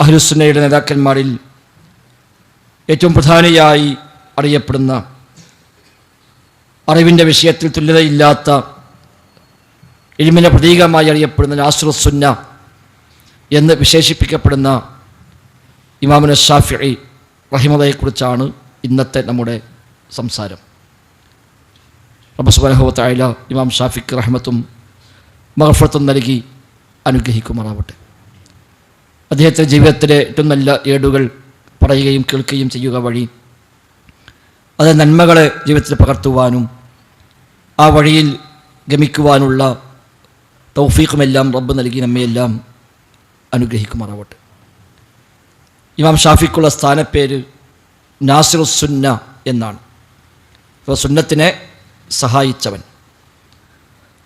അഹ്ലുസുന്നയുടെ നേതാക്കന്മാരിൽ ഏറ്റവും പ്രധാനിയായി അറിയപ്പെടുന്ന, അറിവിൻ്റെ വിഷയത്തിൽ തുല്യതയില്ലാത്ത ഇൽമിൻ്റെ പ്രതീകമായി അറിയപ്പെടുന്ന നാസിറുസ്സുന്ന എന്ന് വിശേഷിപ്പിക്കപ്പെടുന്ന ഇമാമുന ഷാഫിഈ റഹിമഹുള്ളയെക്കുറിച്ചാണ് ഇന്നത്തെ നമ്മുടെ സംസാരം. റബ്ബ് സുബ്ഹാനഹു വ തആല ഇമാം ഷാഫിക്ക് റഹ്മത്തും മഗ്ഫിറത്തും നൽകി അനുഗ്രഹിക്കുമാറാവട്ടെ. അദ്ദേഹത്തിൻ്റെ ജീവിതത്തിലെ ഏറ്റവും നല്ല ഏടുകൾ പറയുകയും കേൾക്കുകയും ചെയ്യുക വഴി അത് നന്മകളെ ജീവിതത്തിൽ പകർത്തുവാനും ആ വഴിയിൽ ഗമിക്കുവാനുള്ള തൗഫീഖുമെല്ലാം റബ്ബ് നൽകി നമ്മയെല്ലാം അനുഗ്രഹിക്കുമാറാവട്ടെ. ഇമാം ഷാഫിക്കുള്ള സ്ഥാനപ്പേര് നാസിറുസ്സുന്ന എന്നാണ്. അപ്പോൾ സുന്നത്തിനെ സഹായിച്ചവൻ.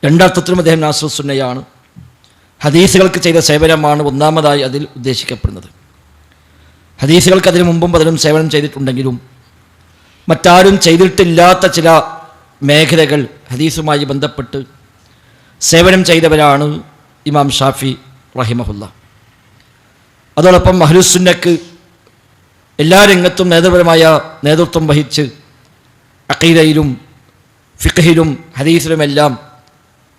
രണ്ടർത്ഥത്തിലും അദ്ദേഹം നാസിറുസ്സുന്നയാണ്. ഹദീസുകൾക്ക് ചെയ്ത സേവനമാണ് ഒന്നാമതായി അതിൽ ഉദ്ദേശിക്കപ്പെടുന്നത്. ഹദീസുകൾക്ക് അതിനു മുമ്പും പലരും സേവനം ചെയ്തിട്ടുണ്ടെങ്കിലും മറ്റാരും ചെയ്തിട്ടില്ലാത്ത ചില മേഖലകൾ ഹദീസുമായി ബന്ധപ്പെട്ട് സേവനം ചെയ്തവരാണ് ഇമാം ഷാഫി റഹിമഹുല്ല. അതോടൊപ്പം അഹ്ലുസുന്നക്ക് എല്ലാ രംഗത്തും നേതൃപരമായ നേതൃത്വം വഹിച്ച് അഖീദയിലും ഫിഖ്ഹിലും ഹദീസിലുമെല്ലാം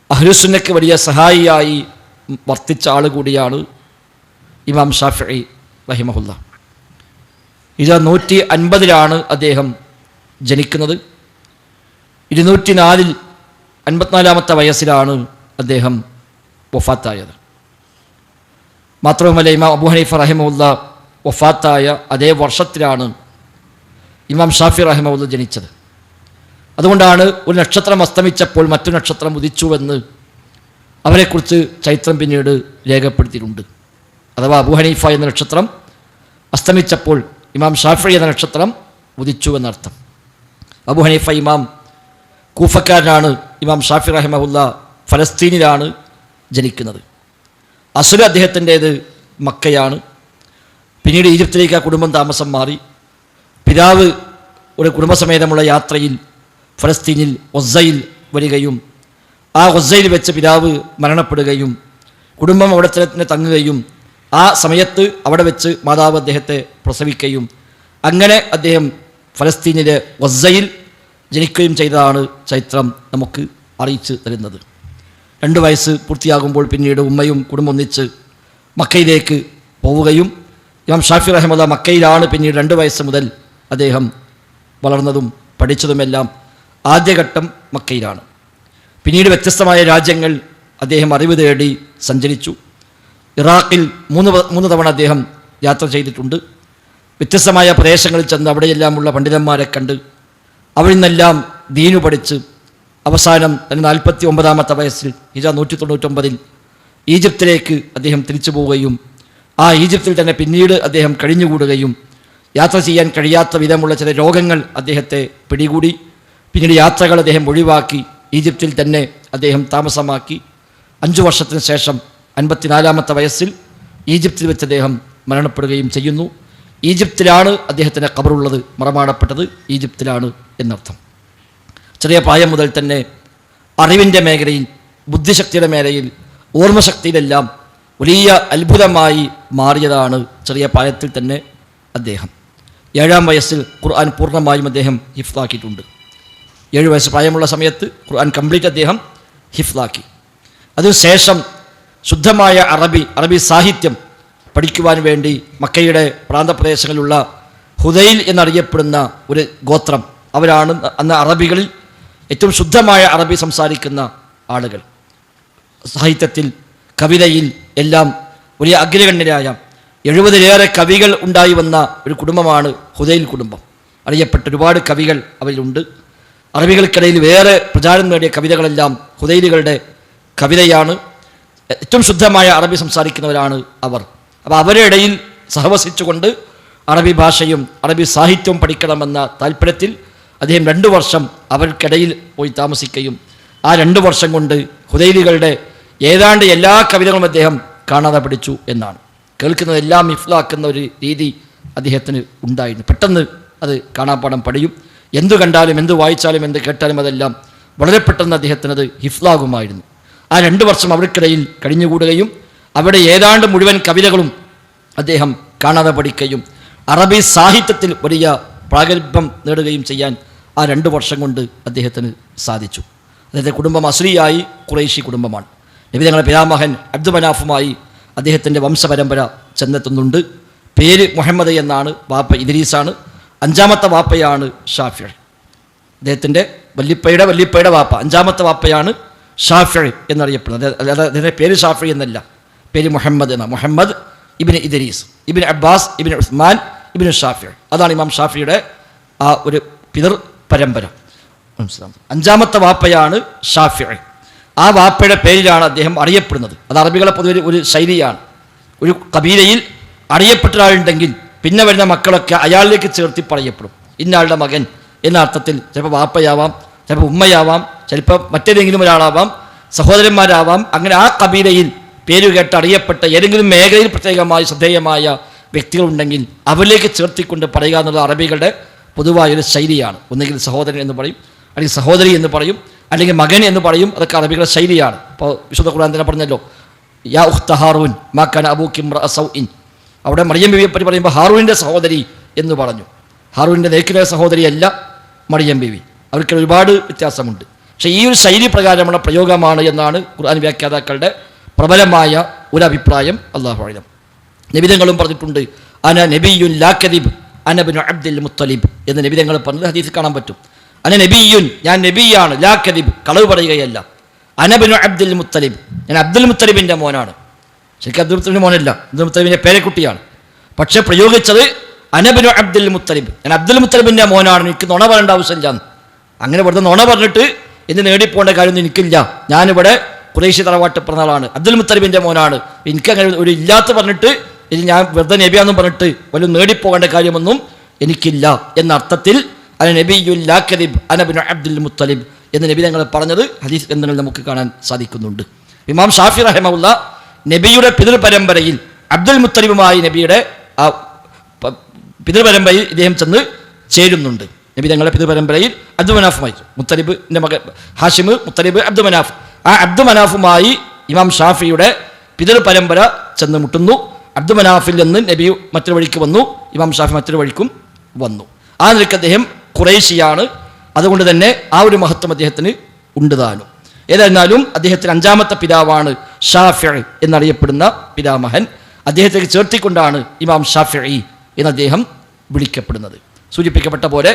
അഹ്ലുസുന്നക്ക് വലിയ സഹായിയായി വർത്തിച്ച ആൾ കൂടിയാണ് ഇമാം ഷാഫിഈ റഹിമഹുല്ല. 150 അദ്ദേഹം ജനിക്കുന്നത്. 204 54-ാമത്തെ വയസ്സിലാണ് അദ്ദേഹം വഫാത്തായത്. മാത്രവുമല്ല, ഇമാം അബൂ ഹനീഫ റഹിമഹുല്ല വഫാത്തായ അതേ വർഷത്തിലാണ് ഇമാം ഷാഫി റഹിമഹുല്ല ജനിച്ചത്. അതുകൊണ്ടാണ് ഒരു നക്ഷത്രം അസ്തമിച്ചപ്പോൾ മറ്റൊരു നക്ഷത്രം ഉദിച്ചുവെന്ന് അവരെക്കുറിച്ച് ചരിത്രം പിന്നീട് രേഖപ്പെടുത്തിയിട്ടുണ്ട്. അഥവാ അബൂ ഹനീഫ എന്ന നക്ഷത്രം അസ്തമിച്ചപ്പോൾ ഇമാം ഷാഫി എന്ന നക്ഷത്രം ഉദിച്ചു എന്നർത്ഥം. അബൂ ഹനീഫ ഇമാം കൂഫക്കാരനാണ്. ഇമാം ഷാഫി റഹിമഹുല്ല ഫലസ്തീനിലാണ് ജനിക്കുന്നത്. അസ്ല് അദ്ദേഹത്തിൻ്റേത് മക്കയാണ്. പിന്നീട് ഈജിപ്തിലേക്ക് ആ കുടുംബം താമസം മാറി. പിതാവ് ഒരു കുടുംബസമേതമുള്ള യാത്രയിൽ ഫലസ്തീനിൽ ഒസ്സയിൽ വരികയും ആ ഒസ്സയിൽ വെച്ച് പിതാവ് മരണപ്പെടുകയും കുടുംബം അവിടെ തന്നെ തങ്ങുകയും ആ സമയത്ത് അവിടെ വെച്ച് മാതാവ് അദ്ദേഹത്തെ പ്രസവിക്കുകയും അങ്ങനെ അദ്ദേഹം ഫലസ്തീനിലെ ഒസ്സയിൽ ജനിക്കുകയും ചെയ്തതാണ് ചരിത്രം നമുക്ക് അറിയിച്ചു തരുന്നത്. 2 വയസ്സ് പൂർത്തിയാകുമ്പോൾ പിന്നീട് ഉമ്മയും കുടുംബം ഒന്നിച്ച് മക്കയിലേക്ക് പോവുകയും ഇമാം ഷാഫി റഹിമഹുല്ല മക്കയിലാണ് പിന്നീട് 2 വയസ്സ് മുതൽ അദ്ദേഹം വളർന്നതും പഠിച്ചതുമെല്ലാം. ആദ്യഘട്ടം മക്കയിലാണ്. പിന്നീട് വ്യത്യസ്തമായ രാജ്യങ്ങൾ അദ്ദേഹം അറിവ് തേടി സഞ്ചരിച്ചു. ഇറാഖിൽ 3 തവണ അദ്ദേഹം യാത്ര ചെയ്തിട്ടുണ്ട്. വ്യത്യസ്തമായ പ്രദേശങ്ങളിൽ ചെന്ന് അവിടെയെല്ലാമുള്ള പണ്ഡിതന്മാരെ കണ്ട് അവരിൽ നിന്നെല്ലാം ദീനു പഠിച്ച് അവസാനം 49-ാമത്തെ വയസ്സിൽ 199 ഈജിപ്തിലേക്ക് അദ്ദേഹം തിരിച്ചു പോവുകയും ആ ഈജിപ്തിൽ തന്നെ പിന്നീട് അദ്ദേഹം കഴിഞ്ഞുകൂടുകയും യാത്ര ചെയ്യാൻ കഴിയാത്ത വിധമുള്ള ചില രോഗങ്ങൾ അദ്ദേഹത്തെ പിടികൂടി. പിന്നീട് യാത്രകൾ അദ്ദേഹം ഒഴിവാക്കി ഈജിപ്തിൽ തന്നെ അദ്ദേഹം താമസമാക്കി. 5 വർഷത്തിന് ശേഷം 54-ാമത്തെ വയസ്സിൽ ഈജിപ്തിൽ വെച്ച് അദ്ദേഹം മരണപ്പെടുകയും ചെയ്യുന്നു. ഈജിപ്തിലാണ് അദ്ദേഹത്തിൻ്റെ ഖബറുള്ളത്, മറമാടപ്പെട്ടത് ഈജിപ്തിലാണ് എന്നർത്ഥം. ചെറിയ പ്രായം മുതൽ തന്നെ അറിവിൻ്റെ മേഖലയിൽ, ബുദ്ധിശക്തിയുടെ മേഖലയിൽ, ഓർമ്മശക്തിയിലെല്ലാം വലിയ അത്ഭുതമായി മാറിയതാണ് ചെറിയ പ്രായത്തിൽ തന്നെ അദ്ദേഹം. 7-ാം വയസ്സിൽ ഖുർആൻ പൂർണ്ണമായും അദ്ദേഹം ഹിഫ്ളാക്കിയിട്ടുണ്ട്. 7 വയസ്സ് പ്രായമുള്ള സമയത്ത് ഖുർആൻ കംപ്ലീറ്റ് അദ്ദേഹം ഹിഫ്ളാക്കി. അതിനുശേഷം ശുദ്ധമായ അറബി സാഹിത്യം പഠിക്കുവാൻ വേണ്ടി മക്കയുടെ പ്രാന്തപ്രദേശങ്ങളിലുള്ള ഹുദൈൽ എന്നറിയപ്പെടുന്ന ഒരു ഗോത്രം, അവരാണ് അന്ന് അറബികളിൽ ഏറ്റവും ശുദ്ധമായ അറബി സംസാരിക്കുന്ന ആളുകൾ. സാഹിത്യത്തിൽ, കവിതയിൽ എല്ലാം വലിയ അഗ്രഗണ്യരായ 70-ലേറെ കവികൾ ഉണ്ടായി വന്ന ഒരു കുടുംബമാണ് ഹുദൈൽ കുടുംബം. അറിയപ്പെട്ട ഒരുപാട് കവികൾ അവരിലുണ്ട്. അറബികൾക്കിടയിൽ വേറെ പ്രചാരം നേടിയ കവിതകളെല്ലാം ഹുദൈലുകളുടെ കവിതയാണ്. ഏറ്റവും ശുദ്ധമായ അറബി സംസാരിക്കുന്നവരാണ് അവർ. അപ്പോൾ അവരുടെ ഇടയിൽ സഹവസിച്ചുകൊണ്ട് അറബി ഭാഷയും അറബി സാഹിത്യവും പഠിക്കണമെന്ന താല്പര്യത്തിൽ അദ്ദേഹം 2 വർഷം അവർക്കിടയിൽ പോയി താമസിക്കുകയും ആ 2 വർഷം കൊണ്ട് ഹുദൈലികളുടെ ഏതാണ്ട് എല്ലാ കവിതകളും അദ്ദേഹം കാണാതെ പഠിച്ചു എന്നാണ്. കേൾക്കുന്നതെല്ലാം ഹിഫ്ളാക്കുന്ന ഒരു രീതി അദ്ദേഹത്തിന് ഉണ്ടായിരുന്നു. പെട്ടെന്ന് അത് കാണാപ്പാടം പഠിയും. എന്തു കണ്ടാലും, എന്ത് വായിച്ചാലും, എന്ത് കേട്ടാലും അതെല്ലാം വളരെ പെട്ടെന്ന് അദ്ദേഹത്തിനത് ഹിഫ്ളാകുമായിരുന്നു. ആ 2 വർഷം അവർക്കിടയിൽ കഴിഞ്ഞുകൂടുകയും അവിടെ ഏതാണ്ട് മുഴുവൻ കവിതകളും അദ്ദേഹം കാണാതെ പഠിക്കുകയും അറബി സാഹിത്യത്തിൽ വലിയ പ്രാഗൽഭ്യം നേടുകയും ചെയ്യാൻ ആ 2 വർഷം കൊണ്ട് അദ്ദേഹത്തിന് സാധിച്ചു. അദ്ദേഹത്തിൻ്റെ കുടുംബം അസ്ലിയായി ഖുറൈശി കുടുംബമാണ്. നബി തങ്ങളുടെ പിതാമഹൻ അബ്ദു മനാഫുമായി അദ്ദേഹത്തിൻ്റെ വംശപരമ്പര ചെന്നെത്തുന്നുണ്ട്. പേര് മുഹമ്മദ് എന്നാണ്, വാപ്പ ഇദ്രീസാണ്. 5ാമത്തെ വാപ്പയാണ് ഷാഫി. അദ്ദേഹത്തിൻ്റെ വല്ലിപ്പയുടെ വാപ്പ 5ാമത്തെ വാപ്പയാണ് ഷാഫി എന്നറിയപ്പെടുന്നത്. അദ്ദേഹത്തിൻ്റെ പേര് ഷാഫി എന്നല്ല, പേര് മുഹമ്മദ് എന്നാണ്. Muhammad Ibnu Idris Ibn Abbas Ibnu Usman Ibnu Shafi. അതാണ് ഇമാം ഷാഫിയുടെ ആ ഒരു പിതൃ പരമ്പര. 5ാമത്തെ വാപ്പയാണ് ഷാഫി. ആ വാപ്പയുടെ പേരിലാണ് അദ്ദേഹം അറിയപ്പെടുന്നത്. അത് അറബികളെ പൊതുവെ ഒരു ശൈലിയാണ്. ഒരു കബീലയിൽ അറിയപ്പെട്ട ഒരാളുണ്ടെങ്കിൽ പിന്നെ വരുന്ന മക്കളൊക്കെ അയാളിലേക്ക് ചേർത്തി പറയപ്പെടും. ഇന്നയാളുടെ മകൻ എന്ന അർത്ഥത്തിൽ. ചിലപ്പോൾ വാപ്പയാവാം, ചിലപ്പോൾ ഉമ്മയാവാം, ചിലപ്പോൾ മറ്റേതെങ്കിലും ഒരാളാവാം, സഹോദരന്മാരാവാം. അങ്ങനെ ആ കബീലയിൽ പേരുകേട്ട് അറിയപ്പെട്ട ഏതെങ്കിലും മേഖലയിൽ പ്രത്യേകമായി ശ്രദ്ധേയമായ വ്യക്തികളുണ്ടെങ്കിൽ അവരിലേക്ക് ചേർത്തിക്കൊണ്ട് പറയുക എന്നുള്ളത് അറബികളുടെ പൊതുവായൊരു ശൈലിയാണ്. ഒന്നുകിൽ സഹോദരൻ എന്ന് പറയും, അല്ലെങ്കിൽ സഹോദരി എന്ന് പറയും, അല്ലെങ്കിൽ മകൻ എന്ന് പറയും. അതൊക്കെ അറബികളുടെ ശൈലിയാണ്. ഇപ്പോൾ വിശുദ്ധ ഖുർആൻ തന്നെ പറഞ്ഞല്ലോ, യാ ഉഖ്ത ഹാറൂൻ മാ കാന അബൂക ഇംറഅ സൗഇൻ. അവിടെ മറിയം ബിവിയെ പറ്റി പറയുമ്പോൾ ഹാറൂനിൻ്റെ സഹോദരി എന്ന് പറഞ്ഞു. ഹാറൂനിൻ്റെ നേക്കിലെ സഹോദരിയല്ല മറിയം ബിവി. അവർക്ക് ഒരുപാട് വ്യത്യാസമുണ്ട്. പക്ഷേ ഈ ഒരു ശൈലി പ്രകാരമുള്ള പ്രയോഗമാണ് എന്നാണ് ഖുർആൻ വ്യാഖ്യാതാക്കളുടെ പ്രബലമായ ഒരു അഭിപ്രായം. അല്ലാഹു അഅലം. നബിതങ്ങളും പറഞ്ഞിട്ടുണ്ട്, അന നബിയുൻ ലാ കദിബ് അന ഇബ്നു അബ്ദുൽ മുത്തലിബ് എന്ന് നബിതങ്ങൾ പറഞ്ഞത് ഹദീസിൽ കാണാൻ പറ്റും. അന നബിയുൻ, ഞാൻ നബിയാണ്, ലാ കദിബ്, കളവ് പറയുകയല്ല. അന ഇബ്നു അബ്ദുൽ മുത്തലിബ്, ഞാൻ അബ്ദുൽ മുത്തലിബിൻ്റെ മോനാണ്. ശരിക്കും അബ്ദുൽ മുത്തലിബിൻ്റെ മോനല്ല, അബ്ദുൽ മുത്തലിബിൻ്റെ പേരക്കുട്ടിയാണ്. പക്ഷേ പ്രയോഗിച്ചത് അന ഇബ്നു അബ്ദുൽ മുത്തലിബ്, ഞാൻ അബ്ദുൽ മുത്തലിബിൻ്റെ മോനാണ്, എനിക്ക് നുണ പറയേണ്ട ആവശ്യമില്ല. അങ്ങനെ വെറുതെ നുണ പറഞ്ഞിട്ട് ഇന്ന് നേടിപ്പോകേണ്ട കാര്യമൊന്നും എനിക്കില്ല. ഞാനിവിടെ ഖുറൈശി തറവാട്ട് പിറന്നാളാണ്, അബ്ദുൽ മുത്തലിബിൻ്റെ മോനാണ്, എനിക്കങ്ങനെ ഒരു ഇല്ലാത്ത പറഞ്ഞിട്ട് ഇനി ഞാൻ വെറുതെ നബിയാണെന്നും പറഞ്ഞിട്ട് വല്ല നേടിപ്പോകേണ്ട കാര്യമൊന്നും എനിക്കില്ല എന്ന അർത്ഥത്തിൽ അന നബിയുൽ ലാ കദിബ് അന ഇബ്നു അബ്ദുൽ മുത്തലിബ് എന്ന് നബി തങ്ങൾ പറഞ്ഞത് ഹദീസ് ഗ്രന്ഥങ്ങളിൽ നമുക്ക് കാണാൻ സാധിക്കുന്നുണ്ട്. ഇമാം ഷാഫി റഹിമഹുല്ല നബിയുടെ പിതൃപരമ്പരയിൽ അബ്ദുൽ മുത്തലിബുമായി നബിയുടെ ആ പിതൃപരമ്പരയിൽ ഇദ്ദേഹം ചെന്ന് ചേരുന്നുണ്ട്. നബി തങ്ങളുടെ പിതൃപരമ്പരയിൽ അബ്ദു മനാഫുമായി, മുത്തലിബിൻ്റെ മകൻ ഹാഷിമ്, മുത്തലിബ്, അബ്ദു മനാഫ്. ആ അബ്ദു മനാഫുമായി ഇമാം ഷാഫിയുടെ പിതൃപരമ്പര ചെന്ന് മുട്ടുന്നു. അബ്ദു മനാഫിൽ നിന്ന് നബി മറ്റൊരു വഴിക്ക് വന്നു, ഇമാം ഷാഫി മറ്റൊരു വഴിക്കും വന്നു. ആ നിലയ്ക്ക് അദ്ദേഹം ഖുറൈശിയാണ്. അതുകൊണ്ട് തന്നെ ആ ഒരു മഹത്വം അദ്ദേഹത്തിന് ഉണ്ട് താനും. ഏതായിരുന്നാലും അദ്ദേഹത്തിന് 5ാമത്തെ പിതാവാണ് ഷാഫി എന്നറിയപ്പെടുന്ന പിതാമഹൻ. അദ്ദേഹത്തേക്ക് ചേർത്തിക്കൊണ്ടാണ് ഇമാം ഷാഫി എന്ന് അദ്ദേഹം വിളിക്കപ്പെടുന്നത്. സൂചിപ്പിക്കപ്പെട്ട പോലെ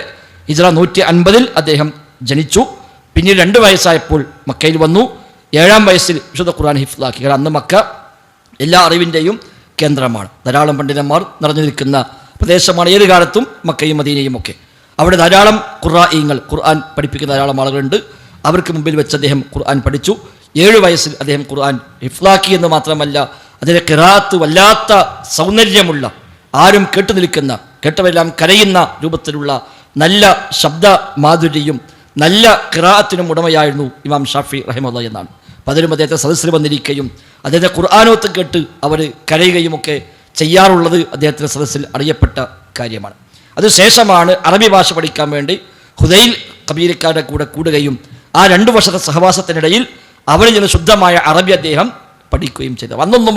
ഹിജ്റ 150 അദ്ദേഹം ജനിച്ചു. പിന്നീട് 2 വയസ്സായപ്പോൾ മക്കയിൽ വന്നു. 7ാം വയസ്സിൽ വിശുദ്ധ ഖുർആൻ ഹിഫ്ലാക്കി. കാരണം അന്ന് മക്ക എല്ലാ അറിവിൻ്റെയും കേന്ദ്രമാണ്. ധാരാളം പണ്ഡിതന്മാർ നിറഞ്ഞു നിൽക്കുന്ന പ്രദേശമാണ് ഏത് കാലത്തും മക്കയും മദീനയും ഒക്കെ. അവിടെ ധാരാളം ഖുർആഇങ്ങൾ, ഖുർആൻ പഠിപ്പിക്കുന്ന ധാരാളം ആളുകളുണ്ട്. അവർക്ക് മുമ്പിൽ വെച്ച് അദ്ദേഹം ഖുർആൻ പഠിച്ചു. 7 വയസ്സിൽ അദ്ദേഹം ഖുർആൻ ഹിഫ്ലാക്കി എന്ന് മാത്രമല്ല, അതിൻ്റെ ഖിറാഅത്ത് വല്ലാത്ത സൗന്ദര്യമുള്ള, ആരും കേട്ടു നിൽക്കുന്ന, കേട്ടവരെല്ലാം കരയുന്ന രൂപത്തിലുള്ള നല്ല ശബ്ദ മാധുര്യവും നല്ല ഖിറാഅത്തിനും ഉടമയായിരുന്നു ഇമാം ഷാഫി റഹിമഹുല്ലാ എന്നാണ്. പലരും അദ്ദേഹത്തെ സദസ്സിൽ വന്നിരിക്കുകയും അദ്ദേഹത്തെ ഖുർആനോത്ത് കേട്ട് അവർ കരയുകയുമൊക്കെ ചെയ്യാറുള്ളത് അദ്ദേഹത്തിൻ്റെ സദസ്സിൽ അറിയപ്പെട്ട കാര്യമാണ്. അതിനുശേഷമാണ് അറബി ഭാഷ പഠിക്കാൻ വേണ്ടി ഹുദൈൽ കബീലക്കാരുടെ കൂടെ കൂടുകയും ആ 2 വർഷത്തെ സഹവാസത്തിനിടയിൽ അവരിൽ നിന്ന് ശുദ്ധമായ അറബി അദ്ദേഹം പഠിക്കുകയും ചെയ്തു. അന്നൊന്നും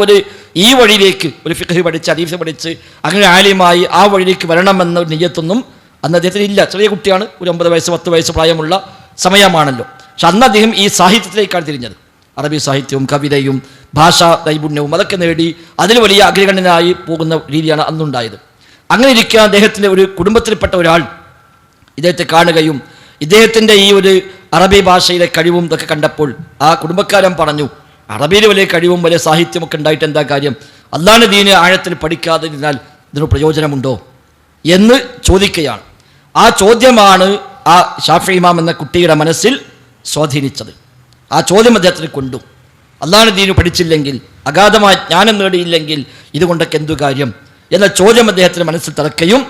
ഈ വഴിയിലേക്ക് ഒരു ഫിഖ് പഠിച്ച് ഹദീസ് പഠിച്ച് അങ്ങനെ ആലിമായി ആ വഴിയിലേക്ക് വരണമെന്ന നിയ്യത്തൊന്നും അന്ന് അദ്ദേഹത്തിന് ഇല്ല. ചെറിയ കുട്ടിയാണ്, ഒരു 9 വയസ്സ് 10 വയസ്സ് പ്രായമുള്ള സമയമാണല്ലോ. പക്ഷെ അന്ന് അദ്ദേഹം ഈ സാഹിത്യത്തിലേക്കാണ് തിരിഞ്ഞത്. അറബി സാഹിത്യവും കവിതയും ഭാഷാ നൈപുണ്യവും അതൊക്കെ നേടി അതിൽ വലിയ അഗ്രഗണ്യനായി പോകുന്ന രീതിയാണ് അന്നുണ്ടായത്. അങ്ങനെ ഇരിക്കുക അദ്ദേഹത്തിൻ്റെ ഒരു കുടുംബത്തിൽപ്പെട്ട ഒരാൾ ഇദ്ദേഹത്തെ കാണുകയും ഇദ്ദേഹത്തിൻ്റെ ഈ ഒരു അറബി ഭാഷയിലെ കഴിവും ഇതൊക്കെ കണ്ടപ്പോൾ ആ കുടുംബക്കാരൻ പറഞ്ഞു, അറബിയിൽ വലിയ കഴിവും വലിയ സാഹിത്യമൊക്കെ ഉണ്ടായിട്ട് എന്താ കാര്യം, അല്ലാഹുവിൻ്റെ ദീന് ആഴത്തിൽ പഠിക്കാതിരുന്നാൽ ഇതിന് പ്രയോജനമുണ്ടോ എന്ന് ചോദിക്കുകയാണ്. ആ ചോദ്യമാണ് ആ ഷാഫി ഇമാം എന്ന കുട്ടിയുടെ മനസ്സിൽ സ്വാധീനിച്ചത്. ആ ചോദ്യം അദ്ദേഹത്തിന് കൊണ്ടു. അല്ലാഹുവിൻ്റെ ദീന് പഠിച്ചില്ലെങ്കിൽ, അഗാധമായ ജ്ഞാനം നേടിയില്ലെങ്കിൽ ഇതുകൊണ്ടൊക്കെ എന്തു കാര്യം എന്ന ചോദ്യം അദ്ദേഹത്തിന് മനസ്സിൽ തറക്കുകയും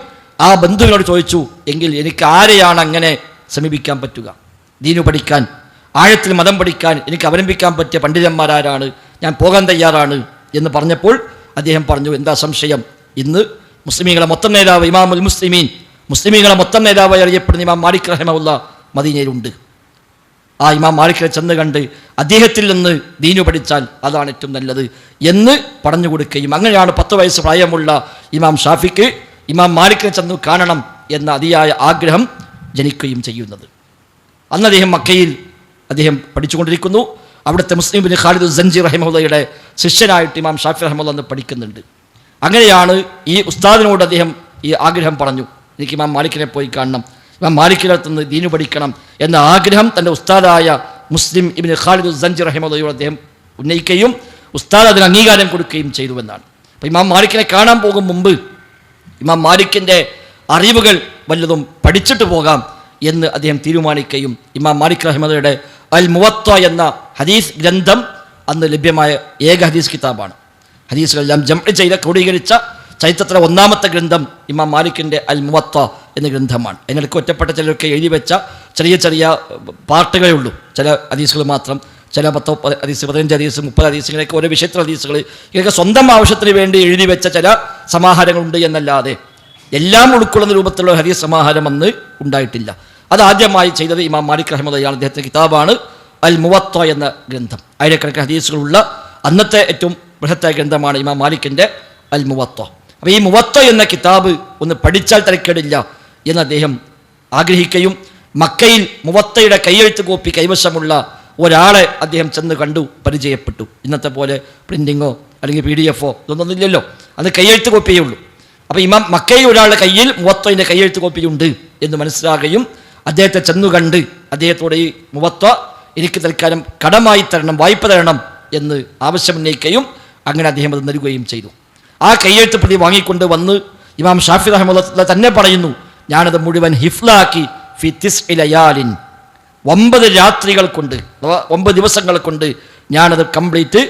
ആ ബന്ധുവിനോട് ചോദിച്ചു, എങ്കിൽ എനിക്ക് ആരെയാണ് അങ്ങനെ സമീപിക്കാൻ പറ്റുക, ദീനു പഠിക്കാൻ, ആഴത്തിൽ മതം പഠിക്കാൻ എനിക്ക് അവലംബിക്കാൻ പറ്റിയ പണ്ഡിതന്മാരാരാണ്, ഞാൻ പോകാൻ തയ്യാറാണ് എന്ന് പറഞ്ഞപ്പോൾ അദ്ദേഹം പറഞ്ഞു, എന്താ സംശയം, ഇന്ന് മുസ്ലിമീങ്ങളെ മൊത്തം നേതാവ് ഇമാമുൽ മുസ്ലിമീൻ, മുസ്ലിമീങ്ങളെ മൊത്തം നേതാവായി അറിയപ്പെടുന്ന ഇമാം മാലിക് റഹിമഹുല്ലാ മദീനയിലുണ്ട്. ആ ഇമാം മാലിക്കിനെ ചെന്ന് കണ്ട് അദ്ദേഹത്തിൽ നിന്ന് ദീനു പഠിച്ചാൽ അതാണ് ഏറ്റവും നല്ലത് എന്ന് പറഞ്ഞു കൊടുക്കുകയും അങ്ങനെയാണ് 10 വയസ്സ് പ്രായമുള്ള ഇമാം ഷാഫിക്ക് ഇമാം മാലിക്കിനെ ചെന്ന് കാണണം എന്ന അതിയായ ആഗ്രഹം ജനിക്കുകയും ചെയ്യുന്നത്. അന്ന് അദ്ദേഹം മക്കയിൽ പഠിച്ചുകൊണ്ടിരിക്കുന്നു. അവിടുത്തെ മുസ്ലിം ബിൻ ഖാലിദ് സഞ്ചി റഹിമഹുള്ളയുടെ ശിഷ്യനായിട്ട് ഇമാം ഷാഫി റഹിമഹുള്ള അന്ന് പഠിക്കുന്നുണ്ട്. അങ്ങനെയാണ് ഈ ഉസ്താദിനോട് അദ്ദേഹം ഈ ആഗ്രഹം പറഞ്ഞു, എനിക്ക് ഇമാം മാലിക്കിനെ പോയി കാണണം, ഇമാം മാലിക്കിനെ അടുത്തുനിന്ന് ദീനു പഠിക്കണം എന്ന ആഗ്രഹം തൻ്റെ ഉസ്താദായ മുസ്ലിം ഇബ്നു ഖാലിദ് സഞ്ചി റഹിമഹുള്ളയോട് അദ്ദേഹം ഉന്നയിക്കുകയും ഉസ്താദ് അതിന് അംഗീകാരം കൊടുക്കുകയും ചെയ്തുവെന്നാണ്. അപ്പോൾ ഇമാം മാലിക്കിനെ കാണാൻ പോകും മുമ്പ് ഇമാം മാലിക്കിൻ്റെ അറിവുകൾ വല്ലതും പഠിച്ചിട്ട് പോകാം എന്ന് അദ്ദേഹം തീരുമാനിക്കുകയും ഇമാം മാലിക് റഹിമഹുള്ളയുടെ അൽ മുവത്ത എന്ന ഹദീസ് ഗ്രന്ഥം അന്ന് ലഭ്യമായ ഏക ഹദീസ് കിതാബാണ്. ഹദീസുകളെല്ലാം ജംഅ് ചെയ്ത് ക്രോഡീകരിച്ച ചരിത്രത്തിലെ 1ാമത്തെ ഗ്രന്ഥം ഇമാം മാലിക്കിൻ്റെ അൽ മുവത്ത എന്ന ഗ്രന്ഥമാണ്. അതിനിടയ്ക്ക് ഒറ്റപ്പെട്ട ചിലരൊക്കെ എഴുതി വെച്ച ചെറിയ ചെറിയ പാർട്ടുകളേ ഉള്ളൂ. ചില ഹദീസുകൾ മാത്രം, ചില 10 ഹദീസ്, 15 ഹദീസ്, 30 ഹദീസ്, ഇങ്ങനെയൊക്കെ ഓരോ വിഷയത്തിലെ ഹദീസുകൾ, ഇതൊക്കെ സ്വന്തം ആവശ്യത്തിന് വേണ്ടി എഴുതി വെച്ച ചില സമാഹാരങ്ങളുണ്ട് എന്നല്ലാതെ എല്ലാം ഉൾക്കൊള്ളുന്ന രൂപത്തിലുള്ള ഹദീസ് സമാഹാരം അന്ന് ഉണ്ടായിട്ടില്ല. അതാദ്യമായി ചെയ്തത് ഇമാം മാലിക് റഹിമഹുള്ളയാണ്. അദ്ദേഹത്തിൻ്റെ കിതാബാണ് അൽ മുവത്ത എന്ന ഗ്രന്ഥം. ആയിരക്കണക്കിന് ഹദീസുകളുള്ള അന്നത്തെ ഏറ്റവും ബൃഹത്തായ ഗ്രന്ഥമാണ് ഇമാം മാലിക്കിൻ്റെ അൽ മുവത്ത. അപ്പോൾ ഈ മുവത്ത എന്ന കിതാബ് ഒന്ന് പഠിച്ചാൽ തരക്കേടില്ല എന്ന് അദ്ദേഹം ആഗ്രഹിക്കുകയും മക്കയിൽ മുവത്തയുടെ കൈയെഴുത്ത് കോപ്പി കൈവശമുള്ള ഒരാളെ അദ്ദേഹം ചെന്ന് കണ്ടു, പരിചയപ്പെട്ടു. ഇന്നത്തെ പോലെ പ്രിൻറ്റിങ്ങോ അല്ലെങ്കിൽ PDF ഇതൊന്നും ഇല്ലല്ലോ, അത് കൈയെഴുത്ത് കോപ്പിയേ ഉള്ളൂ. അപ്പോൾ ഇമാം മക്കയിൽ ഒരാളുടെ കയ്യിൽ മുവത്തയുടെ കൈയെഴുത്ത് കോപ്പിയുണ്ട് എന്ന് മനസ്സിലാകുകയും അദ്ദേഹത്തെ ചെന്നു കണ്ട് അദ്ദേഹത്തോട് ഈ മുവത്ത എനിക്ക് തൽക്കാലം കടമായി തരണം, വായ്പ തരണം എന്ന് ആവശ്യമുന്നയിക്കുകയും അങ്ങനെ അദ്ദേഹം അത് നൽകുകയും ചെയ്തു. ആ കയ്യെഴുത്ത് പ്രതി വാങ്ങിക്കൊണ്ട് വന്ന് ഇമാം ഷാഫി റഹിമഹുള്ള തന്നെ പറയുന്നു, ഞാനത് മുഴുവൻ ഹിഫ്ലാക്കി ഫി 9 ലയാലിൻ, 9 രാത്രികൾ കൊണ്ട്, അഥവാ 9 ദിവസങ്ങൾ കൊണ്ട് ഞാനത് കംപ്ലീറ്റ്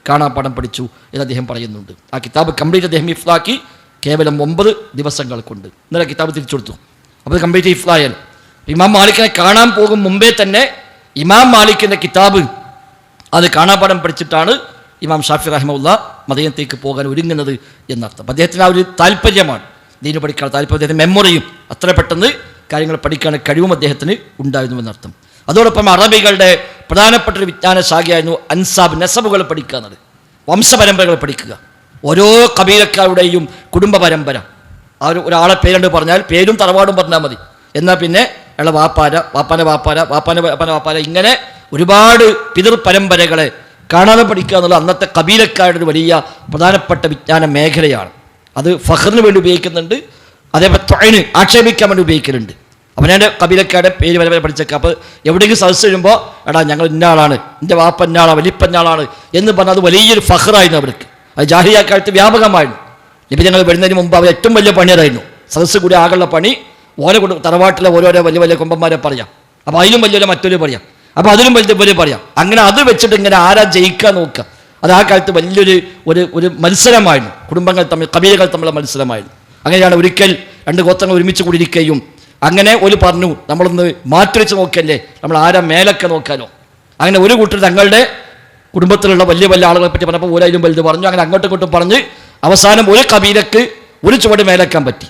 കാണാപ്പാഠം പഠിച്ചു എന്ന് അദ്ദേഹം പറയുന്നുണ്ട്. ആ കിതാബ് കംപ്ലീറ്റ് അദ്ദേഹം ഹിഫ്ലാക്കി കേവലം 9 ദിവസങ്ങൾ കൊണ്ട്. ഇന്നലെ കിതാബ് തിരിച്ചു കൊടുത്തു. അപ്പോൾ കംപ്ലീറ്റ് ഹിഫ്ലായാൽ ഇമാം മാലിക്കിനെ കാണാൻ പോകും മുമ്പേ തന്നെ ഇമാം മാലിക്കിൻ്റെ കിതാബ് അത് കാണാപ്പാഠം പഠിച്ചിട്ടാണ് ഇമാം ഷാഫി റഹിമഹുള്ള മദീനത്തേക്ക് പോകാൻ ഒരുങ്ങുന്നത് എന്നർത്ഥം. അദ്ദേഹത്തിന് ആ ഒരു താല്പര്യമാണ്, ദീനു പഠിക്കാൻ താല്പര്യം, അദ്ദേഹത്തിന് മെമ്മറിയും, അത്ര പെട്ടെന്ന് കാര്യങ്ങൾ പഠിക്കാൻ കഴിവും അദ്ദേഹത്തിന് ഉണ്ടായിരുന്നു എന്നർത്ഥം. അതോടൊപ്പം അറബികളുടെ പ്രധാനപ്പെട്ട ഒരു വിജ്ഞാന ശാഖയായിരുന്നു അൻസാബ്, നെസബുകൾ പഠിക്കുക എന്നത്, വംശപരമ്പരകൾ പഠിക്കുക. ഓരോ കബീലക്കാരുടെയും കുടുംബ പരമ്പര, ആ ഒരാളെ പേരുണ്ട് പറഞ്ഞാൽ പേരും തറവാടും പറഞ്ഞാൽ മതി. എന്നാൽ പിന്നെ അയാളെ വാപ്പാര ഇങ്ങനെ ഒരുപാട് പിതൃ പരമ്പരകളെ കാണാതെ പഠിക്കുക എന്നുള്ള അന്നത്തെ കബീലക്കാരുടെ ഒരു വലിയ പ്രധാനപ്പെട്ട വിജ്ഞാന മേഖലയാണ്. അത് ഫഖറിന് വേണ്ടി ഉപയോഗിക്കുന്നുണ്ട്, അതേപോലെ ത്വഅന് ആക്ഷേപിക്കാൻ വേണ്ടി ഉപയോഗിക്കലുണ്ട്. അവനെ കബീലക്കാരുടെ പേര് വരെ പഠിച്ചേക്കാം. അപ്പോൾ എവിടെയെങ്കിലും സദസ്സ് വരുമ്പോൾ എടാ ഞങ്ങൾ ഇന്നയാളാണ്, എൻ്റെ വാപ്പ ഇന്നയാളാണ്, വലിപ്പന്നാളാണ് എന്ന് പറഞ്ഞാൽ അത് വലിയൊരു ഫഖറായിരുന്നു അവർക്ക്. അത് ജാഹിലിയ്യക്കാലത്ത് വ്യാപകമായിരുന്നു. ഇപ്പം ഞങ്ങൾ വരുന്നതിന് മുമ്പ് അവർ ഏറ്റവും വലിയ പണിയതായിരുന്നു. സദസ്സ് കൂടി ആകുള്ള പണി ഓരോ തറവാട്ടിലെ ഓരോരോ വലിയ വലിയ കൊമ്പന്മാരെ പറയാം. അപ്പോൾ അതിലും വലിയ മറ്റൊരു പറയാം, അപ്പോൾ അതിലും വലുത് പറയാം. അങ്ങനെ അത് വെച്ചിട്ട് ഇങ്ങനെ ആരാ ജയിക്കാൻ നോക്കുക. അത് ആ കാലത്ത് വലിയൊരു ഒരു മത്സരമായിരുന്നു, കുടുംബങ്ങൾ തമ്മിൽ, കബീലകൾ തമ്മിലുള്ള മത്സരമായിരുന്നു. അങ്ങനെയാണ് ഒരിക്കൽ 2 ഗോത്രങ്ങൾ ഒരുമിച്ച് കൂടിയിരിക്കുകയും അങ്ങനെ ഒരു പറഞ്ഞു, നമ്മളൊന്ന് മാറ്റിവെച്ച് നോക്കല്ലേ, നമ്മൾ ആരാ മേലൊക്കെ നോക്കാനോ. അങ്ങനെ ഒരു കൂട്ടർ തങ്ങളുടെ കുടുംബത്തിലുള്ള വലിയ വലിയ ആളുകളെ പറ്റി പറഞ്ഞപ്പോൾ ഓരോയിലും വലുത് പറഞ്ഞു. അങ്ങനെ അങ്ങോട്ടും ഇങ്ങോട്ടും പറഞ്ഞ് അവസാനം ഒരു കബീലക്ക് ഒരു ചുവട് മേലേക്കാൻ പറ്റി.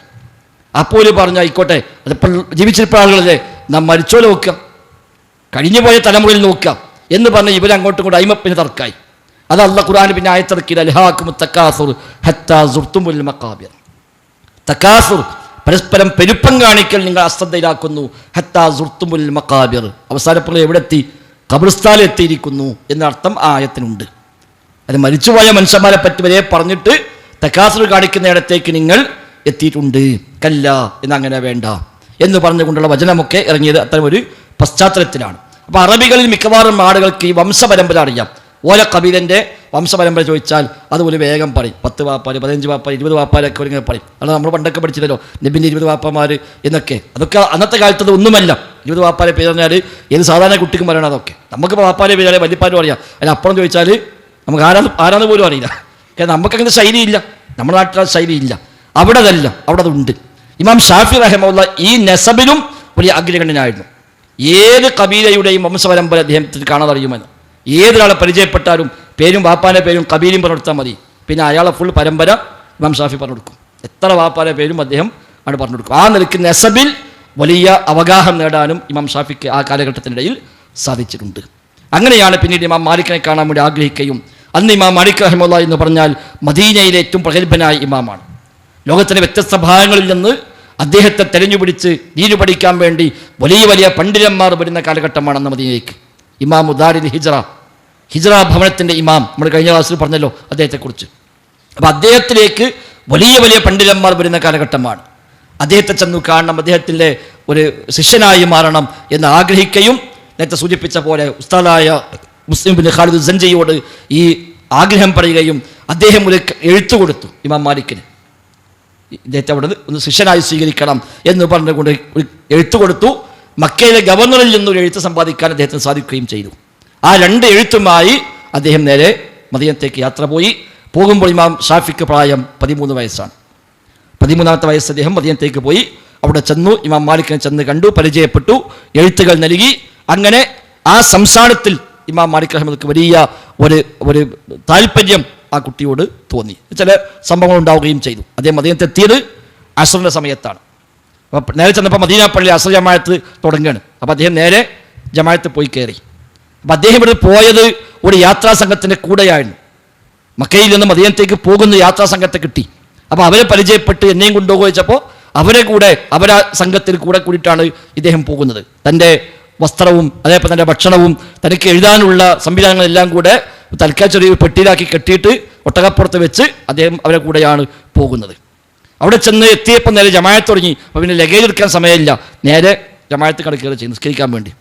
അപ്പോൾ പറഞ്ഞു ആയിക്കോട്ടെ, അതിപ്പോൾ ജീവിച്ചിരിപ്പോൾ ആളുകളല്ലേ, നാം മരിച്ചോലെ നോക്കുക, കഴിഞ്ഞു പോയ തലമുറയിൽ നോക്കുക എന്ന് പറഞ്ഞ് ഇവരങ്ങോട്ടും കൂടെ അയിമപ്പിന് തർക്കായി. അത് അല്ലാഹു ഖുർആനിൽ പിന്നെ ആയത്തിറക്കിയത് അൽഹാകുമുത് തകാസുർ ഹത്താ സുർതുമുൽ മഖാബിർ. തകാസുർ പരസ്പരം പെരുപ്പം കാണിക്കൽ നിങ്ങൾ അശ്രദ്ധയിലാക്കുന്നു. ഹത്താ സുർതുമുൽ മഖാബിർ, അവസാനപ്പോൾ എവിടെ എത്തി? ഖബർസ്ഥാനിൽ എത്തിയിരിക്കുന്നു എന്നർത്ഥം ആ ആയത്തിനുണ്ട്. അത് മരിച്ചുപോയ മനുഷ്യന്മാരെ പറ്റി വരെ പറഞ്ഞിട്ട് തകാസുർ കാണിക്കുന്നിടത്തേക്ക് നിങ്ങൾ എത്തിയിട്ടുണ്ട്, കല്ല എന്നങ്ങനെ വേണ്ട എന്ന് പറഞ്ഞുകൊണ്ടുള്ള വചനമൊക്കെ ഇറങ്ങിയത് അത്തരം ഒരു പശ്ചാത്തലത്തിലാണ്. അപ്പോൾ അറബികളിൽ മിക്കവാറും ആളുകൾക്ക് ഈ വംശപരമ്പര അറിയാം. ഓരോ കബീലൻ്റെ വംശപരമ്പര ചോദിച്ചാൽ അതുപോലെ വേഗം പറയും. 10 വാപ്പാര്, 15 വാപ്പാര്, 20 വാപ്പാരൊക്കെ ഇങ്ങനെ പറയും. അത് നമ്മൾ പണ്ടൊക്കെ പഠിച്ചില്ലല്ലോ, നബിൻ്റെ 20 വാപ്പമാർ എന്നൊക്കെ. അതൊക്കെ അന്നത്തെ കാലത്ത് അത് ഒന്നുമല്ല. 20 വാപ്പാരെ പേര് പറഞ്ഞാൽ ഏത് സാധാരണ കുട്ടിക്കും പറയണം. അതൊക്കെ നമുക്കിപ്പോൾ വാപ്പാരെ പേര് വലിയപ്പാരും അറിയാം, അതിന് അപ്പുറം ചോദിച്ചാൽ നമുക്ക് ആരാന്ന് പോലും അറിയില്ല. കാരണം നമുക്കങ്ങനെ ശൈലിയില്ല, നമ്മുടെ നാട്ടിൽ ശൈലിയില്ല. അവിടെ അതല്ല, അവിടെ അതുണ്ട്. ഇമാം ഷാഫി റഹിമഹുള്ള ഈ നെസബിലും വലിയ അഗ്രഗണ്യനായിരുന്നു. ഏത് കബീലയുടെയും വംശപരമ്പര അദ്ദേഹത്തിന് കാണാതറിയുമെന്ന്. ഏതൊരാളെ പരിചയപ്പെട്ടാലും പേരും വാപ്പാൻ്റെ പേരും കബീലും പറഞ്ഞെടുത്താൽ മതി, പിന്നെ അയാളെ ഫുൾ പരമ്പര ഇമാം ഷാഫി പറഞ്ഞു കൊടുക്കും. എത്ര വാപ്പാൻ്റെ പേരും അദ്ദേഹം ആണ് പറഞ്ഞു കൊടുക്കും. ആ നിലയ്ക്ക് നെസബിൽ വലിയ അവഗാഹം നേടാനും ഇമാം ഷാഫിക്ക് ആ കാലഘട്ടത്തിനിടയിൽ സാധിച്ചിട്ടുണ്ട്. അങ്ങനെയാണ് പിന്നീട് ഇമാം മാലിക്കിനെ കാണാൻ വേണ്ടി ആഗ്രഹിക്കുകയും, അന്ന് ഇമാം മാലിക് റഹിമഹുല്ലാഹ് എന്ന് പറഞ്ഞാൽ മദീനയിലെ ഏറ്റവും പ്രഗത്ഭനായ ഇമാമാണ്. ലോകത്തിൻ്റെ വ്യത്യസ്ത ഭാഗങ്ങളിൽ നിന്ന് അദ്ദേഹത്തെ തെരഞ്ഞുപിടിച്ച് ദീന് പഠിക്കാൻ വേണ്ടി വലിയ വലിയ പണ്ഡിതന്മാർ വരുന്ന കാലഘട്ടമാണ് അന്ന് മദീനയിലേക്ക്. ഇമാം ദാരിൽ ഹിജ്റ ഭവനത്തിൻ്റെ ഇമാം, നമ്മൾ കഴിഞ്ഞ ക്ലാസ്സിൽ പറഞ്ഞല്ലോ അദ്ദേഹത്തെക്കുറിച്ച്. അപ്പോൾ അദ്ദേഹത്തിലേക്ക് വലിയ വലിയ പണ്ഡിതന്മാർ വരുന്ന കാലഘട്ടമാണ്. അദ്ദേഹത്തെ ചെന്നു കാണണം, അദ്ദേഹത്തിൻ്റെ ഒരു ശിഷ്യനായി മാറണം എന്ന് ആഗ്രഹിക്കുകയും, നേരത്തെ സൂചിപ്പിച്ച പോലെ ഉസ്താദായ മുസ്ലിം ബിൻ ഖാലിദ് സഞ്ജയിയോട് ഈ ആഗ്രഹം പറയുകയും അദ്ദേഹം ഒരു എഴുത്തു കൊടുത്തു ഇമാം മാലിക്കിന്, ഇദ്ദേഹത്തെ അവിടെ ഒന്ന് ശിഷ്യനായി സ്വീകരിക്കണം എന്ന് പറഞ്ഞുകൊണ്ട് ഒരു എഴുത്തു കൊടുത്തു. മക്കയിലെ ഗവർണറിൽ നിന്നൊരു എഴുത്ത് സമ്പാദിക്കാൻ അദ്ദേഹത്തിന് സാധിക്കുകയും ചെയ്തു. ആ 2 എഴുത്തുമായി അദ്ദേഹം നേരെ മദീനത്തേക്ക് യാത്ര പോയി. പോകുമ്പോൾ ഇമാം ഷാഫിക്ക് പ്രായം 13 വയസ്സാണ്. 13ാമത്തെ വയസ്സ് അദ്ദേഹം മദീനത്തേക്ക് പോയി. അവിടെ ചെന്നു, ഇമാം മാലിക്കിനെ ചെന്ന് കണ്ടു, പരിചയപ്പെട്ടു, എഴുത്തുകൾ നൽകി. അങ്ങനെ ആ സംസ്ഥാനത്തിൽ ഇമാം മാലിക് റഹിമഹുല്ലാഹ് വലിയ ഒരു താല്പര്യം ആ കുട്ടിയോട് തോന്നി. ചില സംഭവങ്ങൾ ഉണ്ടാവുകയും ചെയ്തു. അദ്ദേഹം മദീനത്തെത്തിയത് അസ്റിൻ്റെ സമയത്താണ്. അപ്പോൾ നേരെ ചെന്നപ്പോൾ മദീന പള്ളി അസ്ർ ജമാഅത്ത് തുടങ്ങുകയാണ്. അപ്പോൾ അദ്ദേഹം നേരെ ജമാഅത്ത് പോയി കയറി. അപ്പം അദ്ദേഹം ഇവിടെ പോയത് ഒരു യാത്രാ സംഘത്തിൻ്റെ കൂടെയായിരുന്നു. മക്കയിൽ നിന്ന് മദീനത്തേക്ക് പോകുന്ന യാത്രാ സംഘത്തെ കിട്ടി. അപ്പോൾ അവരെ പരിചയപ്പെട്ട് എന്നെയും കൊണ്ടുപോകുക വെച്ചപ്പോൾ അവരാ സംഘത്തിൽ കൂടിയിട്ടാണ് ഇദ്ദേഹം പോകുന്നത്. തൻ്റെ വസ്ത്രവും അതേപോലെ തന്നെ ഭക്ഷണവും തനിക്ക് എഴുതാനുള്ള സംവിധാനങ്ങളെല്ലാം കൂടെ തൽക്കാൽ ചെറിയ പെട്ടിയിലാക്കി കെട്ടിയിട്ട് ഒട്ടകപ്പുറത്ത് വെച്ച് അദ്ദേഹം അവരെ കൂടെയാണ് പോകുന്നത്. അവിടെ ചെന്ന് എത്തിയപ്പോൾ നേരെ ജമാഅത്ത് തുടങ്ങി. അപ്പോൾ പിന്നെ ലഗേജ് എടുക്കാൻ സമയമില്ല, നേരെ ജമാഅത്ത് കടക്കുകയാണ് ചെയ്യും നിസ്കരിക്കാൻ വേണ്ടി.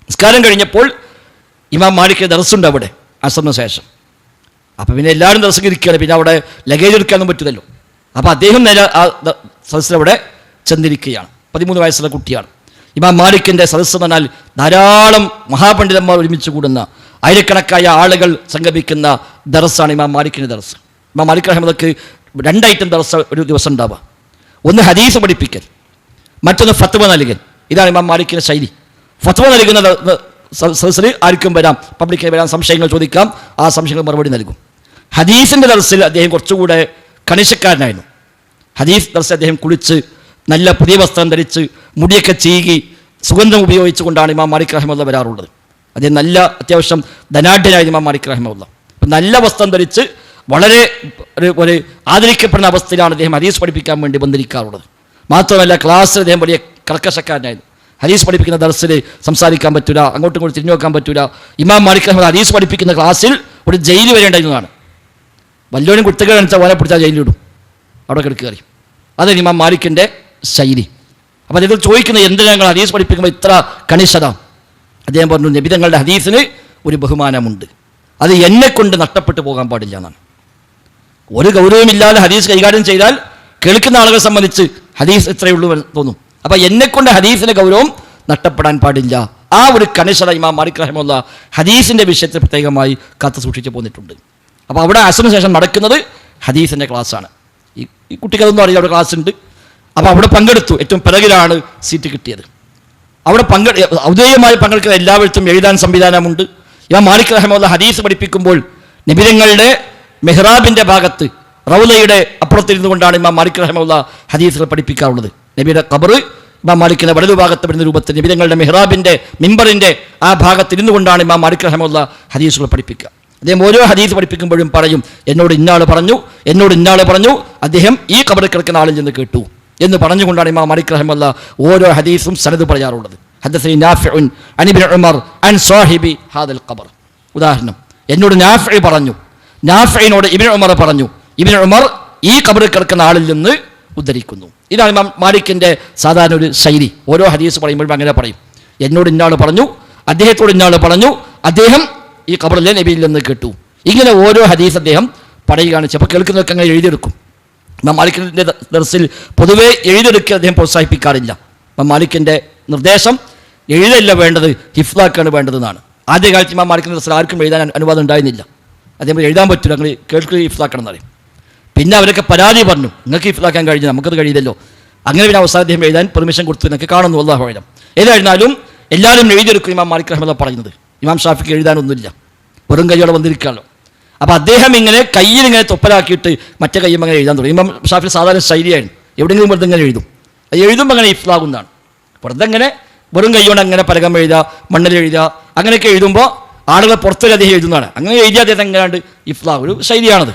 നിസ്കാരം കഴിഞ്ഞപ്പോൾ ഇമാം മാലിക് ദർസുണ്ട് അവിടെ അസറിന് ശേഷം. അപ്പോൾ പിന്നെ എല്ലാവരും ദർശനം ഇരിക്കുകയാണ്, പിന്നെ അവിടെ ലഗേജ് എടുക്കാനൊന്നും പറ്റില്ലല്ലോ. അപ്പോൾ അദ്ദേഹം നേരെ ആ സദസ്സിലവിടെ ചെന്നിരിക്കുകയാണ്. 13 വയസ്സുള്ള കുട്ടിയാണ്. ഇമാം മാലിക്കിൻ്റെ സദസ്സ് എന്ന് പറഞ്ഞാൽ ധാരാളം മഹാപണ്ഡിതന്മാർ ഒരുമിച്ച് കൂടുന്ന, ആയിരക്കണക്കായ ആളുകൾ സംഗമിക്കുന്ന ദർസാണ് ഇമാം മാലിക്കിൻ്റെ ദർസ്. ഇമാം മാലിക് റഹിമഹുല്ലാഹ് 2 ഐറ്റം ദർസ് ഒരു ദിവസം ഉണ്ടാവുക. ഒന്ന് ഹദീസ് പഠിപ്പിക്കൽ, മറ്റൊന്ന് ഫത്വ നൽകൽ. ഇതാണ് ഇമാം മാലിക്കിൻ്റെ ശൈലി. ഫത്വ നൽകുന്ന സദസ്സിൽ ആർക്കും വരാം, പബ്ലിക്കിന് വരാം, സംശയങ്ങൾ ചോദിക്കാം, ആ സംശയങ്ങൾ മറുപടി നൽകും. ഹദീസിൻ്റെ ദർസിൽ അദ്ദേഹം കുറച്ചുകൂടെ കണിശക്കാരനായിരുന്നു. ഹദീസ് ദർസിൽ അദ്ദേഹം കുളിച്ച് നല്ല പുതിയ വസ്ത്രം ധരിച്ച് മുടിയൊക്കെ ചീകി സുഗന്ധം ഉപയോഗിച്ചുകൊണ്ടാണ് ഇമാം മാലിക് റഹിമഹുല്ലാഹ് വരാറുള്ളത്. അദ്ദേഹം നല്ല അത്യാവശ്യം ധനാഢ്യനായ ഇമാം മാലിക് റഹിമഹുല്ലാഹ്. അപ്പം നല്ല വസ്ത്രം ധരിച്ച് വളരെ ഒരു ആദരിക്കപ്പെടുന്ന അവസ്ഥയിലാണ് അദ്ദേഹം ഹദീസ് പഠിപ്പിക്കാൻ വേണ്ടി വന്നിരിക്കാറുള്ളത്. മാത്രമല്ല ക്ലാസ്സിൽ അദ്ദേഹം വലിയ കർക്കശക്കാരനായിരുന്നു. ഹദീസ് പഠിപ്പിക്കുന്ന ദർസിൽ സംസാരിക്കാൻ പറ്റില്ല, അങ്ങോട്ടും ഇങ്ങോട്ടും തിരിഞ്ഞു നോക്കാൻ പറ്റില്ല. ഇമാം മാലിക് റഹിമഹുല്ലാഹ് ഹദീസ് പഠിപ്പിക്കുന്ന ക്ലാസ്സിൽ ഒരു ജയിൽ വരേണ്ടതാണ്. വല്ലോനും കുട്ടികൾ കാണിച്ചാൽ ഓനെ പിടിച്ചാൽ ജയിലിലിടും, അവിടെ കിടക്കുകയറി. അതാണ് ഇമാം മാലിക്കിൻ്റെ ശൈലി. അപ്പോൾ അദ്ദേഹം ചോദിക്കുന്നത്, എന്തിനാ ഞങ്ങൾ ഹദീസ് പഠിപ്പിക്കുമ്പോൾ ഇത്ര കണിശത? അദ്ദേഹം പറഞ്ഞു, നബി തങ്ങളുടെ ഹദീസിന് ഒരു ബഹുമാനമുണ്ട്, അത് എന്നെക്കൊണ്ട് നഷ്ടപ്പെട്ടു പോകാൻ പാടില്ല എന്നാണ്. ഒരു ഗൗരവമില്ലാതെ ഹദീസ് കൈകാര്യം ചെയ്താൽ കേൾക്കുന്ന ആളുകളെ സംബന്ധിച്ച് ഹദീസ് ഇത്രയേ ഉള്ളൂ എന്ന് തോന്നും. അപ്പോൾ എന്നെക്കൊണ്ട് ഹദീസിൻ്റെ ഗൗരവം നഷ്ടപ്പെടാൻ പാടില്ല. ആ ഒരു കണിശത ഇമാം മാലിക് റഹിമഹുല്ലാഹ് ഹദീസിൻ്റെ വിഷയത്തിൽ പ്രത്യേകമായി കാത്തു സൂക്ഷിച്ചു പോന്നിട്ടുണ്ട്. അപ്പോൾ അവിടെ അസ്റിന് ശേഷം നടക്കുന്നത് ഹദീസിൻ്റെ ക്ലാസ്സാണ്. ഈ കുട്ടിക്കതൊന്നും അറിയാം, അവിടെ ക്ലാസ് ഉണ്ട്. അപ്പോൾ അവിടെ പങ്കെടുത്തു. ഏറ്റവും പിറകിലാണ് സീറ്റ് കിട്ടിയത്. അവിടെ ഔദ്യോഗികമായി പങ്കെടുക്കുന്ന എല്ലാവർക്കും എഴുതാൻ സംവിധാനമുണ്ട്. ഇമാം മാലിക് റഹിമഹുല്ലാഹ് ഹദീസ് പഠിപ്പിക്കുമ്പോൾ നബിതങ്ങളുടെ മെഹ്റാബിൻ്റെ ഭാഗത്ത് റൗലയുടെ അപ്പുറത്തിരുന്നു കൊണ്ടാണ് ഇമാം മാലിക് റഹിമഹുല്ലാഹ് ഹദീസുകൾ പഠിപ്പിക്കാറുള്ളത്. നബിയുടെ ഖബർ ഇമാം മാലിക്കിൻ്റെ വലതുഭാഗത്ത് വരുന്ന രൂപത്തിൽ നബിതങ്ങളുടെ മെഹ്റാബിൻ്റെ മിമ്പറിൻ്റെ ആ ഭാഗത്തിരുന്നു കൊണ്ടാണ് ഇമാം മാലിക് റഹിമഹുല്ലാഹ് ഹദീസുകൾ പഠിപ്പിക്കുക. അദ്ദേഹം ഓരോ ഹദീസ് പഠിപ്പിക്കുമ്പോഴും പറയും, എന്നോട് ഇന്നാൾ പറഞ്ഞു, അദ്ദേഹം ഈ ഖബറിൽ കിടക്കുന്ന ആളിൽ നിന്ന് കേട്ടു എന്ന് പറഞ്ഞുകൊണ്ടാണ് ഇമാം മാലിക് റഹിമഹുല്ലാഹ് ഓരോ ഹദീസും സനദ് പറയാറുള്ളത്. ഹദ്ദസനി നാഫിഉൻ അൻ ഇബ്നു ഉമർ അൻ സാഹിബി ഹാദൽ ഖബർ. ഉദാഹരണം, എന്നോട് നാഫിഉ പറഞ്ഞു, നാഫിഇനോട് ഇബ്നു ഉമർ പറഞ്ഞു, ഇബ്നു ഉമർ ഈ ഖബറിൽ കിടക്കുന്ന ആളിൽ നിന്ന് ഉദ്ധരിക്കുന്നു. ഇതാണ് ഇമാം മാലിക്കിൻ്റെ സാധാരണ ഒരു ശൈലി. ഓരോ ഹദീസ് പറയുമ്പോഴും അങ്ങനെ പറയും, എന്നോട് ഇന്നാൾ പറഞ്ഞു, അദ്ദേഹത്തോട് ഇന്നാൾ പറഞ്ഞു, അദ്ദേഹം ഈ ഖബറിലെ നബിയിൽ നിന്ന് കേട്ടു. ഇങ്ങനെ ഓരോ ഹദീസ് അദ്ദേഹം പറയുകയാണ്. ചിലപ്പോൾ കേൾക്കുന്നതൊക്കെ അങ്ങനെ എഴുതിയെടുക്കും. ഇമാം മാലിക്കിൻ്റെ ദർസിൽ പൊതുവേ എഴുതിയെടുക്കുക അദ്ദേഹം പ്രോത്സാഹിപ്പിക്കാറില്ല. ഇമാം മാലിക്കിൻ്റെ നിർദ്ദേശം എഴുതല്ല വേണ്ടത്, ഹിഫ്ലാക്കാണ് വേണ്ടതെന്നാണ്. ആദ്യകാലത്ത് ഇമാം മാലിക്കിൻ്റെ ദർസിൽ ആർക്കും എഴുതാൻ അനുവാദം ഉണ്ടായിരുന്നില്ല. അദ്ദേഹം എഴുതാൻ പറ്റില്ല, നിങ്ങൾ കേൾക്ക് ഹിഫ്ലാക്കണം എന്നറിയും. പിന്നെ അവരൊക്കെ പരാതി പറഞ്ഞു, നിങ്ങൾക്ക് ഹിഫ്ലാക്കാൻ കഴിഞ്ഞു, നമുക്കത് കഴിയില്ലല്ലോ. അങ്ങനെ പിന്നെ അവസാനം അദ്ദേഹം എഴുതാൻ പെർമിഷൻ കൊടുത്തു എന്നൊക്കെ കാണുന്നു. അല്ലാഹു അഅലം. ഏതായിരുന്നാലും എല്ലാവരും എഴുതിയെടുക്കും. ഇമാം മാലിക് റഹിമഹുല്ലാഹ് പറയുന്നത്, ഇമാം ഷാഫിക്ക് എഴുതാനൊന്നുമില്ല, വെറും കൈയോടെ വന്നിരിക്കാമല്ലോ. അപ്പോൾ അദ്ദേഹം ഇങ്ങനെ കയ്യിൽ ഇങ്ങനെ തൊപ്പലാക്കിയിട്ട് മറ്റേ കയ്യും അങ്ങനെ എഴുതാൻ തുടങ്ങി. ഇമാം ഷാഫി സാധാരണ ശൈലിയായിരുന്നു, എവിടെയെങ്കിലും വെറുതെ ഇങ്ങനെ എഴുതും. അത് എഴുതുമ്പോൾ അങ്ങനെ ഹിഫ്ലാകുന്നതാണ്. വെറുതെ ഇങ്ങനെ വെറും കൈകൊണ്ട് അങ്ങനെ പലകം എഴുതുക, മണ്ണിൽ എഴുതുക, അങ്ങനെയൊക്കെ എഴുതുമ്പോൾ ആളുകൾ പുറത്തൊരു അദ്ദേഹം എഴുതുന്നതാണ്. അങ്ങനെ എഴുതിയ അദ്ദേഹം എങ്ങനെയാണ്ട് ഇഫ്ലാ ഒരു ശൈലിയാണത്.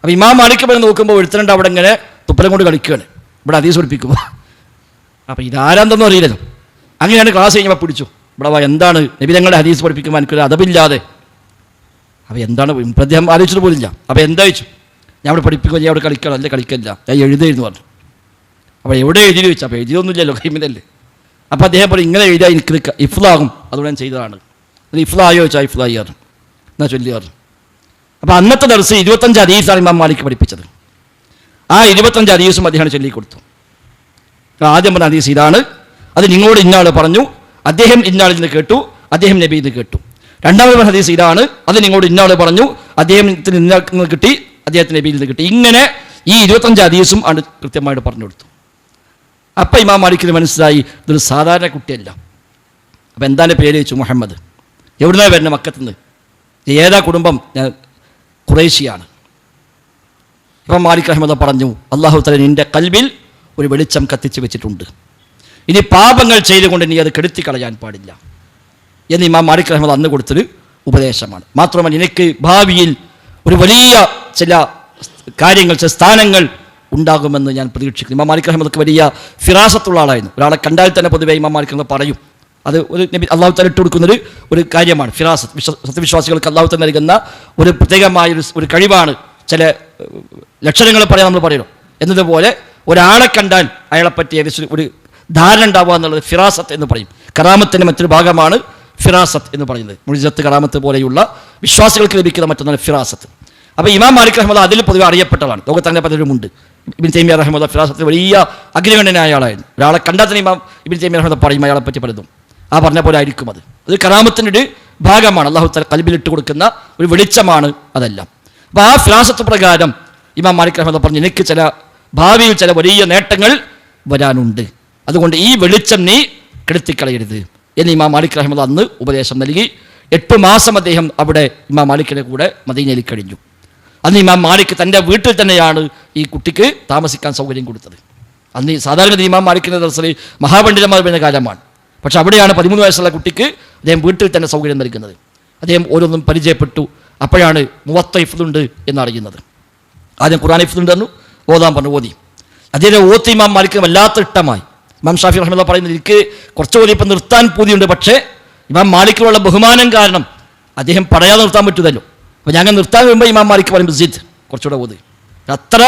അപ്പോൾ ഇമാം മാലിക് പറഞ്ഞ് നോക്കുമ്പോൾ ഒരുത്തനുണ്ട് അവിടെ ഇങ്ങനെ തുപ്പലം കൊണ്ട് കളിക്കുകയാണ്, ഇവിടെ ഹദീസ് പഠിപ്പിക്കുമ്പോൾ. അപ്പോൾ ഇതാരാന്തൊന്നും അറിയില്ലല്ലോ. അങ്ങനെയാണ് ക്ലാസ് കഴിഞ്ഞപ്പോൾ പിടിച്ചു, ഇവിടെ എന്താണ് നബി തങ്ങളുടെ ഹദീസ് പഠിപ്പിക്കുമ്പോൾ എനിക്കൊരു അതപില്ലാതെ. അപ്പോൾ എന്താണ് അദ്ദേഹം ആലോചിച്ചിട്ട് പോലില്ല. അപ്പോൾ എന്താ ചോദിച്ചു, ഞാൻ അവിടെ പഠിപ്പിക്കുക, ഞാൻ അവിടെ കളിക്കണം, അല്ലേ കളിക്കില്ല, ഞാൻ എഴുതായിരുന്നു പറഞ്ഞു. അപ്പോൾ എവിടെ എഴുതി ചോദിച്ചു, അപ്പോൾ എഴുതിയൊന്നുമില്ലല്ലോ കൈമിലല്ലേ. അപ്പോൾ അദ്ദേഹം പറയും ഇങ്ങനെ എഴുതിയാൽ എനിക്ക് ഇഫ്ലാകും, അതുകൊണ്ട് ഞാൻ ചെയ്തതാണ്. അത് ഇഫ്ലായോ ചോദിച്ചാൽ ഇഫ്ലായി പറഞ്ഞു, എന്നാ ചൊല്ലിയാറ്. അപ്പോൾ അന്നത്തെ ദിവസം 25 ഹദീസാണ് ഇമാം മാലിക് പഠിപ്പിച്ചത്. ആ 25 ഹദീസും അദ്ദേഹം ചൊല്ലിക്കൊടുത്തു. ആദ്യം പറഞ്ഞ ഹദീസ് ഇതാണ്, അത് നിങ്ങളോട് ഇന്നാൾ പറഞ്ഞു, അദ്ദേഹം ഇന്നാളിൽ നിന്ന് കേട്ടു, അദ്ദേഹം നബിയിൽ നിന്ന് കേട്ടു. രണ്ടാമത് പറഞ്ഞ ഹദീസ് ഇതാണ്, അത് നിങ്ങളോട് ഇന്നാൾ പറഞ്ഞു, അദ്ദേഹത്തിന് ഇന്നാൾ കിട്ടി, അദ്ദേഹത്തിന് നബിയിൽ നിന്ന് കിട്ടി. ഇങ്ങനെ ഈ 25 ഹദീസും ആണ് കൃത്യമായിട്ട് പറഞ്ഞു കൊടുത്തു. അപ്പം ഇമാം മാലിക്കിന് മനസ്സിലായി ഇതൊരു സാധാരണ കുട്ടിയല്ല. അപ്പം എന്താണ് പേര് ചോദിച്ചു, മുഹമ്മദ്. എവിടുന്നാണ് വരുന്നത്? മക്കത്തുനിന്ന്. ഏതാ കുടുംബം? ഞാൻ ഖുറൈശിയാണ്. ഇമാം മാലിക് റഹ്മത്തുള്ളാഹി പറഞ്ഞു, അല്ലാഹു തആല നിന്റെ കൽബിൽ ഒരു വെളിച്ചം കത്തിച്ച് വെച്ചിട്ടുണ്ട്, ഇനി പാപങ്ങൾ ചെയ്തുകൊണ്ട് നീ അത് കെടുത്തി കളയാൻ പാടില്ല എന്ന് ഇമാം മാലിക് റഹ്മത്തുള്ളാഹി അന്ന് കൊടുത്തൊരു ഉപദേശമാണ്. മാത്രമല്ല നിനക്ക് ഭാവിയിൽ ഒരു വലിയ ചില കാര്യങ്ങൾ, ചില സ്ഥാനങ്ങൾ ഉണ്ടാകുമെന്ന് ഞാൻ പ്രതീക്ഷിക്കുന്നു. ഇമാം മാലിക് റഹ്മത്തുള്ളാഹി വലിയ ഫിറാസത്തുള്ള ആളായിരുന്നു. ഒരാളെ കണ്ടാൽ തന്നെ പൊതുവേ ഇമാം മാലിക് റഹ്മത്തുള്ളാഹി പറയും, അത് ഒരു നബി അള്ളാഹു തആല ഇട്ട് കൊടുക്കുന്നൊരു ഒരു കാര്യമാണ്. ഫിറാസത്ത് സത്യവിശ്വാസികൾക്ക് അള്ളാഹു തആല നൽകുന്ന ഒരു പ്രത്യേകമായ ഒരു കഴിവാണ്. ചില ലക്ഷണങ്ങൾ പറയാൻ നമ്മൾ പറയണം എന്നതുപോലെ ഒരാളെ കണ്ടാൽ അയാളെപ്പറ്റി ഒരു ധാരണ ഉണ്ടാവുക എന്നുള്ളത് ഫിറാസത്ത് എന്ന് പറയും. കറാമത്തിൻ്റെ മറ്റൊരു ഭാഗമാണ് ഫിറാസത്ത് എന്ന് പറയുന്നത്. മുഅ്ജിസത്ത്, കറാമത്ത് പോലെയുള്ള വിശ്വാസികൾക്ക് ലഭിക്കുന്ന മറ്റൊന്നാണ് ഫിറാസത്ത്. അപ്പോൾ ഇമാം മാലിക് റഹ്മത്തുള്ളാഹി അതിൽ പൊതുവെ അറിയപ്പെട്ടതാണ്. ലോകത്ത് അങ്ങനെ പലരുമുണ്ട്. ഇബ്നു തൈമിയ്യ റഹ്മത്തുള്ളാഹി ഫിറാസത്തിൽ വലിയ അഗ്രഗണ്യനായ ആളായിരുന്നു. ഒരാളെ കണ്ടാൽ തന്നെ ഇമാം ഇബ്നു തൈമിയ്യ റഹ്മത്തുള്ളാഹി പറയും അയാളെപ്പറ്റി പലതും. ആ പറഞ്ഞ പോലെ ആയിരിക്കും അത്. അത് കറാമത്തിൻ്റെ ഒരു ഭാഗമാണ്. അല്ലാഹു തആല ഖൽബിലിട്ട് കൊടുക്കുന്ന ഒരു വെളിച്ചമാണ് അതെല്ലാം. അപ്പോൾ ആ ഫിറാസത്ത് പ്രകാരം ഇമാം മാലിക് റഹ്മത്തുള്ളാഹി പറഞ്ഞു, എനിക്ക് ചില ഭാവിയിൽ ചില വലിയ നേട്ടങ്ങൾ വരാനുണ്ട്, അതുകൊണ്ട് ഈ വെളിച്ചം നീ കെടുത്തിക്കളയരുത് എന്ന് ഇമാം മാലിക് റഹ്മത്തുള്ളാഹി അന്ന് ഉപദേശം നൽകി. 8 മാസം അദ്ദേഹം അവിടെ ഇമാം മാലിക്കിൻ്റെ കൂടെ മദീനയിൽ കഴിഞ്ഞു. അന്ന് ഇമാം മാലിക് തൻ്റെ വീട്ടിൽ തന്നെയാണ് ഈ കുട്ടിക്ക് താമസിക്കാൻ സൗകര്യം കൊടുത്തത്. അന്ന് സാധാരണ ഇമാം മാലിക്കിൻ്റെ ദർസിൽ മഹാപണ്ഡിതന്മാർ വരുന്ന കാലമാണ്. പക്ഷെ അവിടെയാണ് 13 വയസ്സുള്ള കുട്ടിക്ക് അദ്ദേഹം വീട്ടിൽ തന്നെ സൗകര്യം നൽകുന്നത്. അദ്ദേഹം ഓരോന്നും പരിചയപ്പെട്ടു. അപ്പോഴാണ് മുവത്ത ഹിഫ്ളുണ്ട് എന്നറിയുന്നത്. ആദ്യം ഖുർആൻ ഹിഫ്ളുണ്ടെന്നു ഓതാൻ പറഞ്ഞു, ഓതി. അദ്ദേഹം ഓത്ത് ഇമാം മാലിക്കിന് വല്ലാത്ത ഇഷ്ടമായി. ഇമാം ഷാഫി റഹ്മത്തുള്ളാഹി പറയുന്നത്, എനിക്ക് കുറച്ച് ഓതി ഇപ്പം നിർത്താൻ പൂതിയുണ്ട്, പക്ഷേ ഇമാം മാലിക്കിനുള്ള ബഹുമാനം കാരണം അദ്ദേഹം പറയാതെ നിർത്താൻ പറ്റുമല്ലോ. അപ്പോൾ ഞങ്ങൾ നിർത്താൻ വരുമ്പോൾ ഇമാം മാലിക് പറയുമ്പോൾ സിദ് കുറച്ചുകൂടെ ഓത്. അത്ര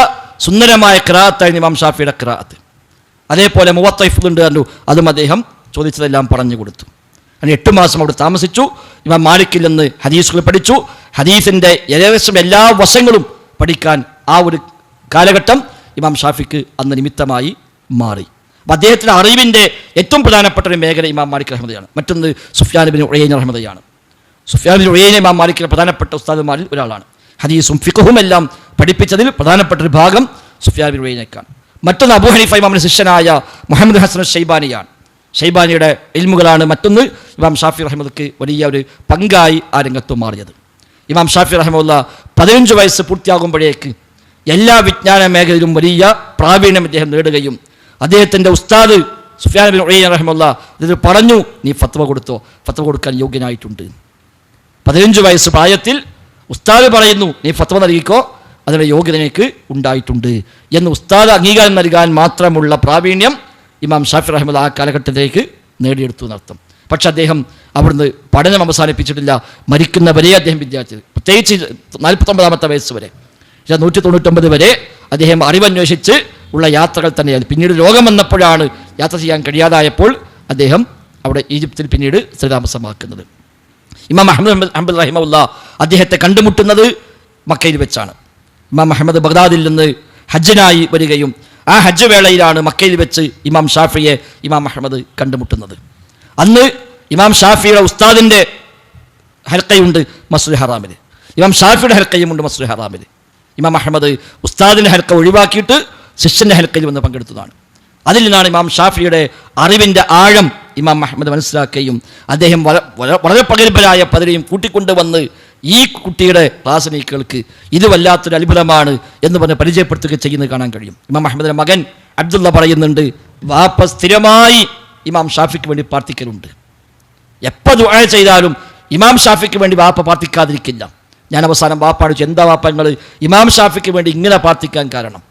സുന്ദരമായ ഖിറാഅത്തായിരുന്നു ഇമാം ഷാഫിയുടെ ഖിറാഅത്ത്. അതേപോലെ മുവത്ത ഹിഫ്ളുണ്ട് പറഞ്ഞു, അതും അദ്ദേഹം ചോദിച്ചതെല്ലാം പറഞ്ഞു കൊടുത്തു. അങ്ങനെ 8 മാസം അവിടെ താമസിച്ചു. ഇമാം മാലിക്കിൽ നിന്ന് ഹദീസുകൾ പഠിച്ചു. ഹദീസിൻ്റെ ഏകദേശം എല്ലാ വശങ്ങളും പഠിക്കാൻ ആ ഒരു കാലഘട്ടം ഇമാം ഷാഫിക്ക് അന്ന് നിമിത്തമായി മാറി. അപ്പോൾ അദ്ദേഹത്തിൻ്റെ അറിവിൻ്റെ ഏറ്റവും പ്രധാനപ്പെട്ട ഒരു മേഖല ഇമാം മാലിക് റഹ്മത്തുള്ളാഹിയാണ്. മറ്റൊന്ന് സുഫ്യാൻ ഇബ്നു ഉയൈന റഹ്മത്തുള്ളാഹിയാണ്. സുഫ്യാൻ ഇബ്നു ഉയൈന ഇമാം മാലിക്കിൻ്റെ പ്രധാനപ്പെട്ട ഉസ്താദുമാരിൽ ഒരാളാണ്. ഹദീസും ഫിഖ്ഹും എല്ലാം പഠിപ്പിച്ചതിൽ പ്രധാനപ്പെട്ട ഒരു ഭാഗം സുഫ്യാൻ ഇബ്നു ഉയൈനക്കാണ്. മറ്റൊന്ന് അബൂ ഹനീഫ ഇമാമിൻ്റെ ശിഷ്യനായ മുഹമ്മദ് ഹസൻ ഷൈബാനിയാണ്. ഷൈബാനിയുടെ ഇൽമുകളാണ് മറ്റൊന്ന് ഇമാം ഷാഫി റഹ്മത്തുള്ളാഹിക്ക് വലിയ ഒരു പങ്കായി ആ രംഗത്ത് മാറിയത്. ഇമാം ഷാഫി റഹ്മത്തുള്ളാഹി 15 വയസ്സ് പൂർത്തിയാകുമ്പോഴേക്ക് എല്ലാ വിജ്ഞാന മേഖലയിലും വലിയ പ്രാവീണ്യം അദ്ദേഹം നേടുകയും അദ്ദേഹത്തിൻ്റെ ഉസ്താദ് സുഫ്യാൻ ഇബ്നു ഉയൈന റഹ്മത്തുള്ളാഹി ഇത് പറഞ്ഞു, നീ ഫത്വ കൊടുത്തോ, ഫത്വ കൊടുക്കാൻ യോഗ്യനായിട്ടുണ്ട്. 15 വയസ്സ് പ്രായത്തിൽ ഉസ്താദ് പറയുന്നു, നീ ഫത്വ നൽകിക്കോ, അതിൻ്റെ യോഗ്യത എനിക്ക് ഉണ്ടായിട്ടുണ്ട് എന്ന് ഉസ്താദ് അംഗീകാരം നൽകാൻ മാത്രമുള്ള പ്രാവീണ്യം ഇമാം ഷാഫി റഹ്മത്തുള്ളാഹി ആ കാലഘട്ടത്തിലേക്ക് നേടിയെടുത്തു എന്നർത്ഥം. പക്ഷെ അദ്ദേഹം അവിടുന്ന് പഠനം അവസാനിപ്പിച്ചിട്ടില്ല. മരിക്കുന്നവരെ അദ്ദേഹം വിദ്യാർത്ഥി, പ്രത്യേകിച്ച് 49-ാമത്തെ വയസ്സ് വരെ, 199 വരെ അദ്ദേഹം അറിവന്വേഷിച്ച് ഉള്ള യാത്രകൾ തന്നെയാണ്. പിന്നീട് രോഗം വന്നപ്പോഴാണ് യാത്ര ചെയ്യാൻ കഴിയാതായപ്പോൾ അദ്ദേഹം അവിടെ ഈജിപ്തിൽ പിന്നീട് സ്ഥിരതാമസമാക്കുന്നത്. ഇമാം അഹ്മദ് ഹംബൽ റഹിമഹുല്ലാഹ് അദ്ദേഹത്തെ കണ്ടുമുട്ടുന്നത് മക്കയിൽ വെച്ചാണ്. ഇമാം അഹ്മദ് ബഗ്ദാദിൽ നിന്ന് ഹജ്ജിനായി വരികയും ആ ഹജ്ജ് വേളയിലാണ് മക്കയിൽ വെച്ച് ഇമാം ഷാഫിയെ ഇമാം അഹ്മദ് കണ്ടുമുട്ടുന്നത്. അന്ന് ഇമാം ഷാഫിയുടെ ഉസ്താദിൻ്റെ ഹൽക്കയുണ്ട് മസ്ജിദുൽ ഹറാമിൽ, ഇമാം ഷാഫിയുടെ ഹൽക്കയുമുണ്ട് മസ്ജിദുൽ ഹറാമിൽ. ഇമാം അഹ്മദ് ഉസ്താദിൻ്റെ ഹൽക്ക ഒഴിവാക്കിയിട്ട് ശിഷ്യൻ്റെ ഹൽക്കയിൽ വന്ന് പങ്കെടുത്തതാണ്. അതിൽ നിന്നാണ് ഇമാം ഷാഫിയുടെ അറിവിൻ്റെ ആഴം ഇമാം അഹ്മദ് മനസ്സിലാക്കുകയും അദ്ദേഹം വളരെ പ്രഗത്ഭരായ പലരെയും കൂട്ടിക്കൊണ്ടുവന്ന് ഈ കുട്ടിയുടെ ക്ലാസ്സിനെ കേൾക്ക്, ഇത് വല്ലാത്തൊരു അത്ഭുതമാണ് എന്ന് പറഞ്ഞ് പരിചയപ്പെടുത്തുകയും ചെയ്യുന്നത് കാണാൻ കഴിയും. ഇമാം അഹ്മദിൻ്റെ മകൻ അബ്ദുള്ള പറയുന്നുണ്ട്, വാപ്പ സ്ഥിരമായി ഇമാം ഷാഫിക്ക് വേണ്ടി പ്രാർത്ഥിക്കലുണ്ട്. എപ്പോൾ ദുആ ചെയ്താലും ഇമാം ഷാഫിക്ക് വേണ്ടി വാപ്പ പ്രാർത്ഥിക്കാതിരിക്കില്ല. ഞാൻ അവസാനം വാപ്പാട് ചോദിച്ചു, എന്താ വാപ്പ നിങ്ങൾ ഇമാം ഷാഫിക്ക് വേണ്ടി ഇങ്ങനെ പ്രാർത്ഥിക്കാൻ കാരണം?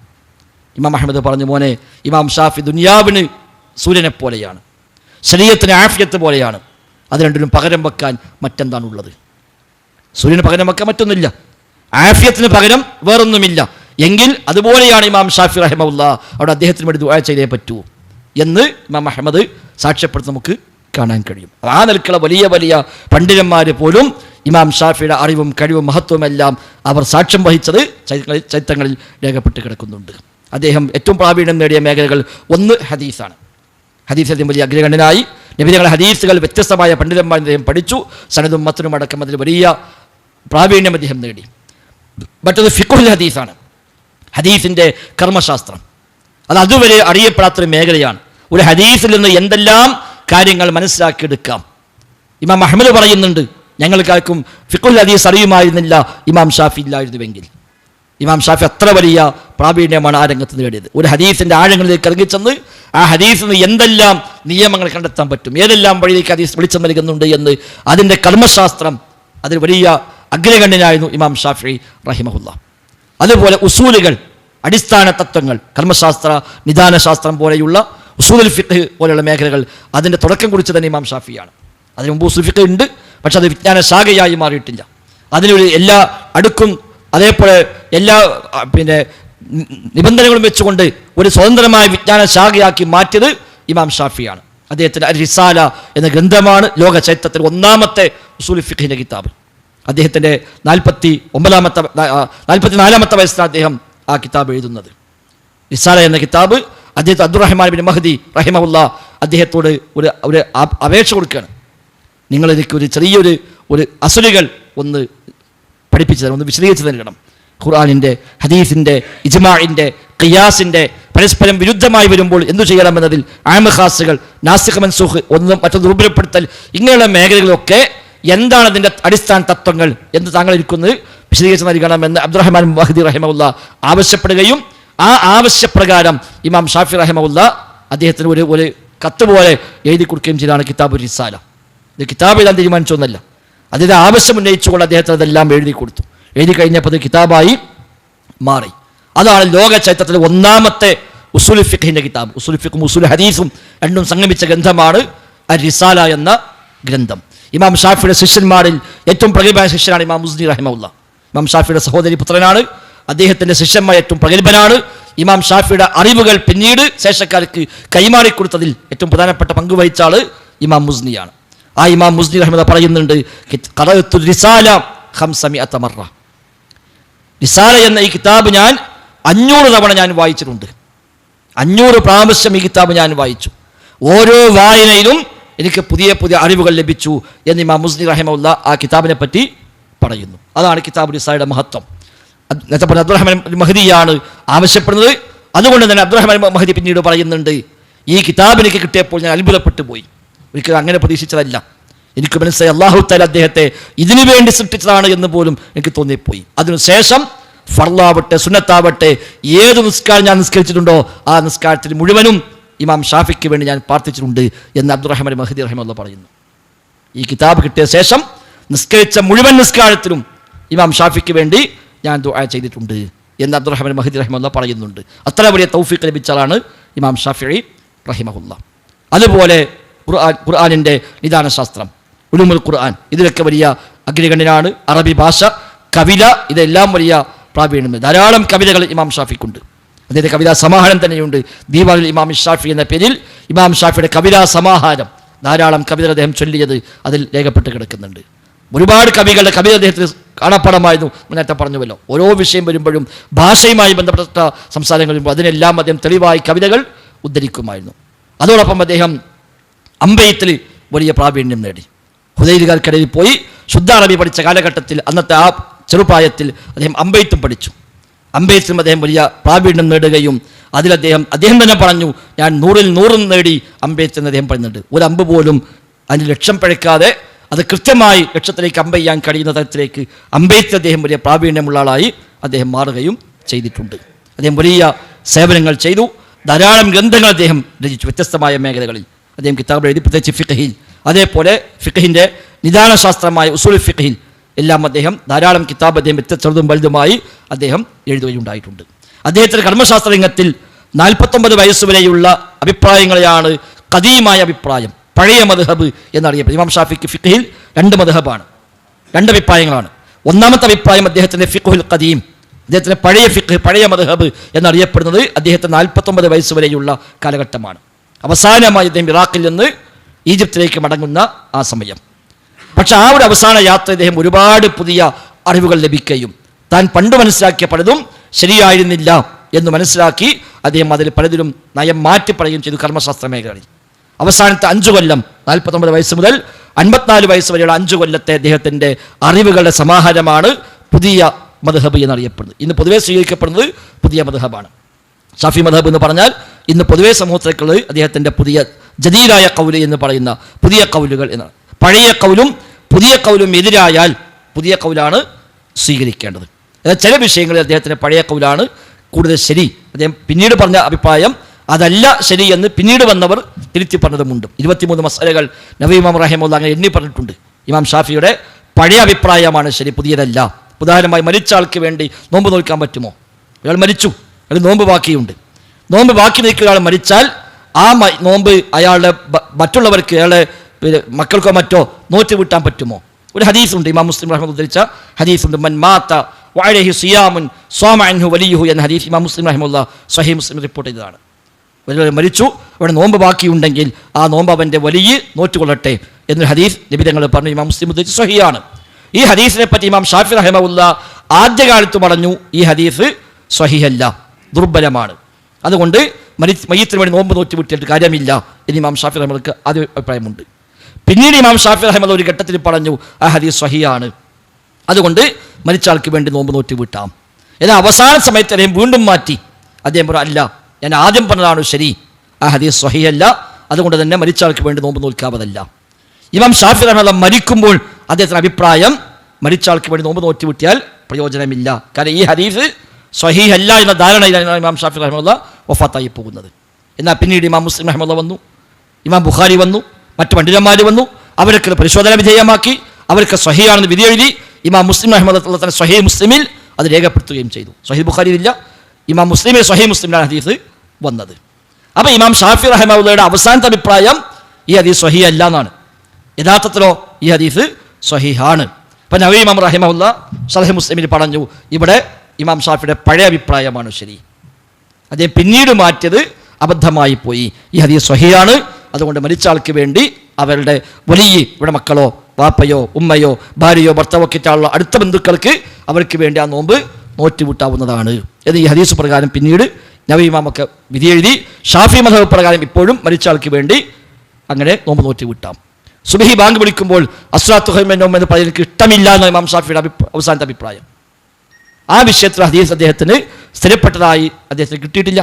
ഇമാം അഹമ്മദ് പറഞ്ഞു, മോനെ, ഇമാം ഷാഫി ദുനിയാവിന് സൂര്യനെ പോലെയാണ്, ശരീരത്തിന് ആഫിയത്ത് പോലെയാണ്. അത് രണ്ടിനും പകരം വെക്കാൻ മറ്റെന്താണുള്ളത്? സൂര്യന് പകരം വെക്കാൻ മറ്റൊന്നുമില്ല, ആഫിയത്തിന് പകരം വേറൊന്നുമില്ല. എങ്കിൽ അതുപോലെയാണ് ഇമാം ഷാഫി റഹിമഹുല്ലാ, അവിടെ അദ്ദേഹത്തിന് വേണ്ടി ദുആ ചെയ്തേ പറ്റൂ എന്ന് ഇമാം അഹമ്മദ് സാക്ഷ്യപ്പെടുത്തി നമുക്ക് കാണാൻ കഴിയും. ആ നിലക്കുള്ള വലിയ വലിയ പണ്ഡിതന്മാർ പോലും ഇമാം ഷാഫിയുടെ അറിവും കഴിവും മഹത്വമെല്ലാം അവർ സാക്ഷ്യം വഹിച്ചത് ചരിത്രങ്ങളിൽ രേഖപ്പെട്ട് കിടക്കുന്നുണ്ട്. അദ്ദേഹം ഏറ്റവും പ്രാവീണ്യം നേടിയ മേഖലകൾ ഒന്ന് ഹദീസാണ്. ഹദീസ് അദ്ദേഹം വലിയ അഗ്രഗണ്യനായി. നബിയുടെ ഹദീസുകൾ വ്യത്യസ്തമായ പണ്ഡിതന്മാർ അദ്ദേഹം പഠിച്ചു. സനദും മത്തനും അടക്കം അതിൽ വലിയ പ്രാവീണ്യം അദ്ദേഹം നേടി. മറ്റൊന്ന് ഫിഖുൽ ഹദീസാണ്, ഹദീസിൻ്റെ കർമ്മശാസ്ത്രം. അത് അതുവരെ അറിയപ്പെടാത്തൊരു മേഖലയാണ്. ഒരു ഹദീസിൽ നിന്ന് എന്തെല്ലാം കാര്യങ്ങൾ മനസ്സിലാക്കിയെടുക്കാം. ഇമാം അഹ്മദ് പറയുന്നുണ്ട്, ഞങ്ങൾക്കാർക്കും ഫിഖുൽ ഹദീസ് അറിയുമായിരുന്നില്ല ഇമാം ഷാഫി ഇല്ലായിരുന്നുവെങ്കിൽ. ഇമാം ഷാഫി അത്ര വലിയ പ്രാവീണ്യമാണ് ആ രംഗത്ത് നേടിയത്. ഒരു ഹദീസിൻ്റെ ആഴങ്ങളിലേക്ക് ഇറങ്ങിച്ചെന്ന് ആ ഹദീസിൽ നിന്ന് എന്തെല്ലാം നിയമങ്ങൾ കണ്ടെത്താൻ പറ്റും, ഏതെല്ലാം വഴിയിലേക്ക് ഹദീസ് വെളിച്ചം നൽകുന്നുണ്ട് എന്ന് അതിൻ്റെ കർമ്മശാസ്ത്രം, അതിൽ വലിയ അഗ്രഗണ്യനായിരുന്നു ഇമാം ഷാഫി റഹിമഹുല്ല. അതുപോലെ ഉസൂലുകൾ, അടിസ്ഥാന തത്വങ്ങൾ, കർമ്മശാസ്ത്ര നിദാനശാസ്ത്രം പോലെയുള്ള ഉസൂലുൽ ഫിഖ് പോലെയുള്ള മേഖലകൾ അതിൻ്റെ തുടക്കം കുറിച്ച് തന്നെ ഇമാം ഷാഫിയാണ്. അതിന് മുമ്പ് ഉസൂൽ ഫിഖ് ഉണ്ട്, പക്ഷെ അത് വിജ്ഞാന ശാഖയായി മാറിയിട്ടില്ല. അതിനൊരു എല്ലാ അടുക്കും അതേപോലെ എല്ലാ നിബന്ധനകളും വെച്ചുകൊണ്ട് ഒരു സ്വതന്ത്രമായ വിജ്ഞാന ശാഖയാക്കി മാറ്റിയത് ഇമാം ഷാഫിയാണ്. അദ്ദേഹത്തിൻ്റെ റിസാല എന്ന ഗ്രന്ഥമാണ് ലോക ചരിത്രത്തിൽ ഒന്നാമത്തെ ഉസൂൽ ഫിഖിൻ്റെ കിതാബ്. അദ്ദേഹത്തിൻ്റെ 44-ാമത്തെ വയസ്സിലാണ് അദ്ദേഹം ആ കിതാബ് എഴുതുന്നത്. റിസാല എന്ന കിതാബ് അദ്ദേഹത്തെ അബ്ദുറഹ്മാൻ ബിൻ മഹ്ദി റഹിമഹുല്ല അദ്ദേഹത്തോട് ഒരു അപേക്ഷ കൊടുക്കുകയാണ്. നിങ്ങളെനിക്ക് ഒരു ചെറിയൊരു അസുലുകൾ ഒന്ന് പഠിപ്പിച്ചു തരണം, ഒന്ന് വിശദീകരിച്ച് നൽകണം. ഖുർആനിൻ്റെ, ഹദീസിൻ്റെ, ഇജ്മാഇൻ്റെ, ഖിയാസിൻ്റെ പരസ്പരം വിരുദ്ധമായി വരുമ്പോൾ എന്തു ചെയ്യണമെന്നതിൽ ആമ ഖാസുകൾ, നാസിഖ് മൻസൂഖ്, ഒന്നും മറ്റൊന്ന് ദുർബലപ്പെടുത്തൽ, ഇങ്ങനെയുള്ള മേഖലകളൊക്കെ എന്താണ് അതിൻ്റെ അടിസ്ഥാന തത്വങ്ങൾ എന്ന് താങ്കൾ ഇരിക്കുന്നത് വിശദീകരിച്ച് നൽകണമെന്ന് അബ്ദുറഹ്മാൻ മഹ്ദി റഹിമഹുല്ല ആവശ്യപ്പെടുകയും ആ ആവശ്യപ്രകാരം ഇമാം ഷാഫി റഹിമഹുല്ല അദ്ദേഹത്തിന് ഒരു കത്ത് പോലെ എഴുതി കൊടുക്കുകയും ചെയ്താണ് കിതാബ് റിസാല. ഇത് കിതാബ് എഴുതാൻ തീരുമാനിച്ചൊന്നല്ല, അതിൻ്റെ ആവശ്യം ഉന്നയിച്ചുകൊണ്ട് അദ്ദേഹത്തിന് അതെല്ലാം എഴുതി കൊടുത്തു. എഴുതി കഴിഞ്ഞപ്പോൾ അത് കിതാബായി മാറി. അതാണ് ലോക ചരിത്രത്തിലെ ഒന്നാമത്തെ ഉസൂൽ ഫിഖിൻ്റെ കിതാബ്. ഉസൂൽ ഫിഖും ഉസൂൽ ഹദീസും രണ്ടും സംഗമിച്ച ഗ്രന്ഥമാണ് റിസാല എന്ന ഗ്രന്ഥം. ഇമാം ഷാഫിയുടെ ശിഷ്യന്മാരിൽ ഏറ്റവും പ്രഗത്ഭനായ ശിഷ്യനാണ് ഇമാം മുസ്നി റഹിമഹുല്ല. ഇമാം ഷാഫിയുടെ സഹോദരി പുത്രനാണ്. അദ്ദേഹത്തിൻ്റെ ശിഷ്യന്മാർ ഏറ്റവും പ്രഗത്ഭനാണ്. ഇമാം ഷാഫിയുടെ അറിവുകൾ പിന്നീട് ശേഷക്കാർക്ക് കൈമാറിക്കൊടുത്തതിൽ ഏറ്റവും പ്രധാനപ്പെട്ട പങ്കുവഹിച്ച ആൾ ഇമാം മുസ്നിയാണ്. ആ ഇമാം മുസ്നി റഹിമഹുല്ല പറയുന്നുണ്ട്, ഖറഅതു റിസാല 500 മറ. റിസാല എന്ന ഈ കിതാബ് ഞാൻ 500 തവണ ഞാൻ വായിച്ചിട്ടുണ്ട്. 500 പ്രാവശ്യം ഈ കിതാബ് ഞാൻ വായിച്ചു. ഓരോ വായനയിലും എനിക്ക് പുതിയ പുതിയ അറിവുകൾ ലഭിച്ചു എന്ന് ഇമാം മുസ്നി റഹിമഹുല്ല ആ കിതാബിനെ പറ്റി പറയുന്നു. അതാണ് കിതാബ് റിസാലയുടെ മഹത്വം. അബ്ദുറഹ്മാൻ മഹ്ദിയാണ് ആവശ്യപ്പെടുന്നത്. അതുകൊണ്ട് തന്നെ അബ്ദുറഹ്മാൻ മഹ്ദി പിന്നീട് പറയുന്നുണ്ട്, ഈ കിതാബ് എനിക്ക് കിട്ടിയപ്പോൾ ഞാൻ അത്ഭുതപ്പെട്ടു പോയി. ഒരിക്കലും അങ്ങനെ പ്രതീക്ഷിച്ചതല്ല. എനിക്ക് മനസ്സിലായി അല്ലാഹു തആല അദ്ദേഹത്തെ ഇതിനു വേണ്ടി സൃഷ്ടിച്ചതാണ് എന്ന് പോലും എനിക്ക് തോന്നിപ്പോയി. അതിനുശേഷം ഫർളാവട്ടെ സുന്നത്താവട്ടെ ഏത് നിസ്കാരം ഞാൻ നിസ്കരിച്ചിട്ടുണ്ടോ ആ നിസ്കാരത്തിൽ മുഴുവനും ഇമാം ഷാഫിക്ക് വേണ്ടി ഞാൻ പ്രാർത്ഥിച്ചിട്ടുണ്ട് എന്ന് അബ്ദുറഹ്മാൻ മഹ്ദി റഹിമഹുല്ലാഹ് പറയുന്നു. ഈ കിതാബ് കിട്ടിയ ശേഷം നിസ്കരിച്ച മുഴുവൻ നിസ്കാരത്തിലും ഇമാം ഷാഫിക്ക് വേണ്ടി ഞാൻ ദുആ ചെയ്തിട്ടുണ്ട് എന്ന് അബ്ദുറഹ്മാൻ മഹ്ദി റഹിമഹുല്ലാഹ് പറയുന്നുണ്ട്. അത്ര വലിയ തൗഫീഖ് ലഭിച്ച ആളാണ് ഇമാം ഷാഫിഈ റഹിമഹുല്ലാഹ്. അതുപോലെ ഖുർആനിൻ്റെ നിദാനശാസ്ത്രം, ഉലൂമുൽ ഖുർആൻ, ഇതിലൊക്കെ വലിയ അഗ്രഗണ്യനാണ്. അറബി ഭാഷ, കവിത, ഇതെല്ലാം വലിയ പ്രാവീണ്യം. ധാരാളം കവിതകൾ ഇമാം ഷാഫിക്കുണ്ട്. അദ്ദേഹത്തെ കവിതാ സമാഹാരം തന്നെയുണ്ട്. ദീവാനുൽ ഇമാം ഷാഫി എന്ന പേരിൽ ഇമാം ഷാഫിയുടെ കവിതാ സമാഹാരം, ധാരാളം കവിതകൾ അദ്ദേഹം ചൊല്ലിയത് അതിൽ രേഖപ്പെട്ട് കിടക്കുന്നുണ്ട്. ഒരുപാട് കവികളുടെ കവിത അദ്ദേഹത്തിന് കാണപ്പെടമായിരുന്നു. നേരത്തെ പറഞ്ഞുവല്ലോ, ഓരോ വിഷയം വരുമ്പോഴും ഭാഷയുമായി ബന്ധപ്പെട്ട സംസാരങ്ങൾ വരുമ്പോൾ അതിനെല്ലാം അദ്ദേഹം തെളിവായി കവിതകൾ ഉദ്ധരിക്കുമായിരുന്നു. അതോടൊപ്പം അദ്ദേഹം അമ്പെയ്ത്തിൽ വലിയ പ്രാവീണ്യം നേടി. ഹുദൈലുകാർക്കിടയിൽ പോയി ശുദ്ധ അറബി പഠിച്ച കാലഘട്ടത്തിൽ അന്നത്തെ ആ ചെറുപ്രായത്തിൽ അദ്ദേഹം അമ്പെയ്ത്തും പഠിച്ചു. അമ്പെയ്ത്തും അദ്ദേഹം വലിയ പ്രാവീണ്യം നേടുകയും അതിൽ അദ്ദേഹം തന്നെ പറഞ്ഞു, ഞാൻ 100-ൽ 100 നേടി അമ്പെയ്ത്ത് എന്ന് അദ്ദേഹം പറയുന്നുണ്ട്. ഒരു അമ്പ് പോലും അതിന് ലക്ഷ്യം പഴക്കാതെ അത് കൃത്യമായി ലക്ഷ്യത്തിലേക്ക് അമ്പെയ്യാൻ കഴിയുന്ന തരത്തിലേക്ക് അമ്പെയ്ത്ത് അദ്ദേഹം വലിയ പ്രാവീണ്യമുള്ള ആളായി അദ്ദേഹം മാറുകയും ചെയ്തിട്ടുണ്ട്. അദ്ദേഹം വലിയ സേവനങ്ങൾ ചെയ്തു. ധാരാളം ഗ്രന്ഥങ്ങൾ അദ്ദേഹം രചിച്ചു വ്യത്യസ്തമായ മേഖലകളിൽ. അദ്ദേഹം കിതാബ് എഴുതി, പ്രത്യേകിച്ച് ഫിഖ്ഹിൽ. അതേപോലെ ഫിഖ്ഹിൻ്റെ നിദാനശാസ്ത്രമായ ഉസൂൽ ഫിഖ്ഹിൽ എല്ലാം അദ്ദേഹം ധാരാളം കിതാബ് അദ്ദേഹം ചെറുതും വലുതുമായി അദ്ദേഹം എഴുതുകയുണ്ടായിട്ടുണ്ട്. അദ്ദേഹത്തിൻ്റെ കർമ്മശാസ്ത്ര രംഗത്തിൽ 49 വയസ്സുവരെയുള്ള അഭിപ്രായങ്ങളെയാണ് ഖദീമായ അഭിപ്രായം, പഴയ മദ്ഹബ് എന്നറിയപ്പെടുന്നത്. ഇമാം ഷാഫിക്ക് ഫിഖ്ഹിൽ 2 മദ്ഹബാണ്, 2 അഭിപ്രായങ്ങളാണ്. ഒന്നാമത്തെ അഭിപ്രായം അദ്ദേഹത്തിൻ്റെ ഫിഖ്ഹുൽ ഖദീം, അദ്ദേഹത്തിൻ്റെ പഴയ ഫിഖ്, പഴയ മദ്ഹബ് എന്നറിയപ്പെടുന്നത് അദ്ദേഹത്തിന് 49 വയസ്സ് വരെയുള്ള കാലഘട്ടമാണ്. അവസാനമായി അദ്ദേഹം ഇറാഖിൽ നിന്ന് ഈജിപ്തിലേക്ക് മടങ്ങുന്ന ആ സമയം. പക്ഷെ ആ ഒരു അവസാന യാത്ര അദ്ദേഹം ഒരുപാട് പുതിയ അറിവുകൾ ലഭിക്കുകയും താൻ പണ്ട് മനസ്സിലാക്കിയ പലതും ശരിയായിരുന്നില്ല എന്ന് മനസ്സിലാക്കി അദ്ദേഹം അതിൽ പലതിലും നയം മാറ്റി പറയുകയും ചെയ്തു കർമ്മശാസ്ത്ര മേഖലയിൽ. അവസാനത്തെ 5 കൊല്ലം, 49 വയസ്സ് മുതൽ 54 വയസ്സ് വരെയുള്ള 5 കൊല്ലത്തെ അദ്ദേഹത്തിൻ്റെ അറിവുകളുടെ സമാഹാരമാണ് പുതിയ മദ്ഹബ് എന്നറിയപ്പെടുന്നത്. ഇന്ന് പൊതുവെ സ്വീകരിക്കപ്പെടുന്നത് പുതിയ മദ്ഹബാണ്. ഷാഫി മദ്ഹബ് എന്ന് പറഞ്ഞാൽ ഇന്ന് പൊതുവെ സമൂഹത്തിലേക്കുള്ളത് അദ്ദേഹത്തിൻ്റെ പുതിയ ജദീദായ കൗല് എന്ന് പറയുന്ന പുതിയ കൗലുകൾ എന്നാണ്. പഴയ കൗലും പുതിയ കൗലും എതിരായാൽ പുതിയ കൗലാണ് സ്വീകരിക്കേണ്ടത്. ചില വിഷയങ്ങളിൽ അദ്ദേഹത്തിൻ്റെ പഴയ കൗലാണ് കൂടുതൽ ശരി. അദ്ദേഹം പിന്നീട് പറഞ്ഞ അഭിപ്രായം അതല്ല ശരി എന്ന് പിന്നീട് വന്നവർ തിരുത്തി പറഞ്ഞതുമുണ്ട്. 23 മസ്അലകൾ നബി ഇമാം റഹിമഹുല്ലാഹ് അങ്ങനെ എണ്ണി പറഞ്ഞിട്ടുണ്ട്. ഇമാം ഷാഫിയുടെ പഴയ അഭിപ്രായമാണ് ശരി, പുതിയതല്ല. ഉദാഹരണമായി മരിച്ച ആൾക്ക് വേണ്ടി നോമ്പ് നോക്കാൻ പറ്റുമോ? അയാൾ മരിച്ചു, അത് നോമ്പ് ബാക്കിയുണ്ട്. നോമ്പ് ബാക്കി നിൽക്കുന്ന ആൾ മരിച്ചാൽ ആ നോമ്പ് അയാളുടെ മറ്റുള്ളവർക്ക്, അയാളെ മക്കൾക്കോ മറ്റോ നോറ്റ് വിട്ടാൻ പറ്റുമോ? ഒരു ഹദീസുണ്ട്, ഇമാം മുസ്ലിം റഹ്മത്തുള്ളാഹി ഉദ്ധരിച്ച ഹദീസുണ്ട്, മൻ മാത വഅലൈഹി സിയാമുൻ സ്വാമ അൻഹു വലിയുഹു എന്ന ഹദീസ് ഇമാം മുസ്ലിം റഹിമഹുല്ലാഹ് സ്വഹീഹ് മുസ്ലിം റിപ്പോർട്ട് ചെയ്തതാണ്. മരിച്ചു, അവിടെ നോമ്പ് ബാക്കിയുണ്ടെങ്കിൽ ആ നോമ്പ് അവൻ്റെ വലിയ നോറ്റുകൊള്ളട്ടെ എന്നൊരു ഹദീസ് നബി തങ്ങൾ പറഞ്ഞു. ഇമാം മുസ്ലിം ഉദ്ധരിച്ച സ്വഹീഹാണ്. ഈ ഹദീസിനെ പറ്റി ഇമാം ഷാഫി റഹിമഹുല്ലാഹ് ആദ്യകാലത്ത് പറഞ്ഞു ഈ ഹദീസ് സ്വഹീഹല്ല, ദുർബലമാണ്, അതുകൊണ്ട് മയ്യത്തിന് വേണ്ടി നോമ്പ് നോറ്റ് വിട്ടിട്ട് കാര്യമില്ല എന്ന് ഇമാം ഷാഫി റഹിമഹുല്ലാഹ് ആദ്യ അഭിപ്രായമുണ്ട്. പിന്നീട് ഇമാം ഷാഫി റഹിമഹുല്ലാഹ് ഒരു ഘട്ടത്തിൽ പറഞ്ഞു ആ ഹദീസ് സ്വഹീഹാണ്, അതുകൊണ്ട് മരിച്ച ആൾക്ക് വേണ്ടി നോമ്പ് നോറ്റ് വിട്ടാം. എന്നാൽ അവസാന സമയത്ത് അദ്ദേഹം വീണ്ടും മാറ്റി. അദ്ദേഹം പറഞ്ഞു അല്ല, ഞാൻ ആദ്യം പറഞ്ഞതാണ് ശരി, ആ ഹദീസ് സ്വഹീഹല്ല, അതുകൊണ്ട് തന്നെ മരിച്ച ആൾക്ക് വേണ്ടി നോമ്പ് നോൽക്കാവതല്ല. ഇമാം ഷാഫി റഹിമഹുല്ലാഹ് മരിക്കുമ്പോൾ അദ്ദേഹത്തിൻ്റെ അഭിപ്രായം മരിച്ച ആൾക്ക് വേണ്ടി നോമ്പ് നോറ്റ് വിട്ടിയാൽ പ്രയോജനമില്ല, കാരണം ഈ ഹദീസ് സ്വഹീഹല്ല എന്ന ധാരണയിലാണ് ഇമാം ഷാഫി റഹിമഹുല്ലാഹ് വഫാത്തായി പോകുന്നത്. എന്നാൽ പിന്നീട് ഇമാം മുസ്ലിം റഹിമഹുല്ലാഹ് വന്നു, ഇമാം ബുഖാരി വന്നു, മറ്റു പണ്ഡിതന്മാർ വന്നു, അവർക്ക് പരിശോധന വിധേയമാക്കി, അവർക്ക് സ്വഹീഹാണെന്ന് വിധി എഴുതി. ഇമാം മുസ്ലിം റഹിമഹുല്ലാഹ് തന്നെ സ്വഹീഹ് മുസ്ലിമിൽ അത് രേഖപ്പെടുത്തുകയും ചെയ്തു. സ്വഹീഹ് ബുഖാരിയിലില്ല, ഇമാം മുസ്ലിമിൽ സ്വഹീഹ് മുസ്ലിമിലാണ് ഹദീസ് വന്നത്. അപ്പോൾ ഇമാം ഷാഫി റഹിമഹുല്ലാഹയുടെ അവസാനത്തെ അഭിപ്രായം ഈ ഹദീസ് സ്വഹീഹ് അല്ല എന്നാണ്. യഥാർത്ഥത്തിലോ ഈ ഹദീസ് സ്വഹീഹാണ്. അപ്പം നബി ഇമാം റഹിമഹുല്ലാഹ് സ്വഹീഹ് മുസ്ലിമിൽ പറഞ്ഞു ഇവിടെ ഇമാം ഷാഫിയുടെ പഴയ അഭിപ്രായമാണ് ശരി, അദ്ദേഹം പിന്നീട് മാറ്റിയത് അബദ്ധമായി പോയി. ഈ ഹദീസ് സ്വഹീഹാണ്, അതുകൊണ്ട് മരിച്ച ആൾക്ക് വേണ്ടി അവരുടെ വലിയ ഇവിടെ മക്കളോ വാപ്പയോ ഉമ്മയോ ഭാര്യയോ ഭർത്താവോ ഒക്കെ ആയിട്ടുള്ള അടുത്ത ബന്ധുക്കൾക്ക് അവർക്ക് വേണ്ടി ആ നോമ്പ് നോറ്റ് വിട്ടാവുന്നതാണ് എന്ന് ഈ ഹദീസ് പ്രകാരം പിന്നീട് നബി ഇമാമൊക്കെ വിധി എഴുതി. ഷാഫി മദ്ഹബ് പ്രകാരം ഇപ്പോഴും മരിച്ച ആൾക്ക് വേണ്ടി അങ്ങനെ നോമ്പ് നോറ്റ് വിട്ടാം. സുബഹി ബാങ്ക് വിളിക്കുമ്പോൾ അസ്ലാത്തു ഖൈറും മിനൻ നൗം എന്ന് പറയുന്നത് എനിക്ക് ഇഷ്ടമില്ല എന്ന ഇമാം ഷാഫിയുടെ അവസാനത്തെ അഭിപ്രായം. ആ വിഷയത്തിൽ ഹദീസ് അദ്ദേഹത്തിന് സ്ഥിരപ്പെട്ടതായി അദ്ദേഹത്തിന് കിട്ടിയിട്ടില്ല.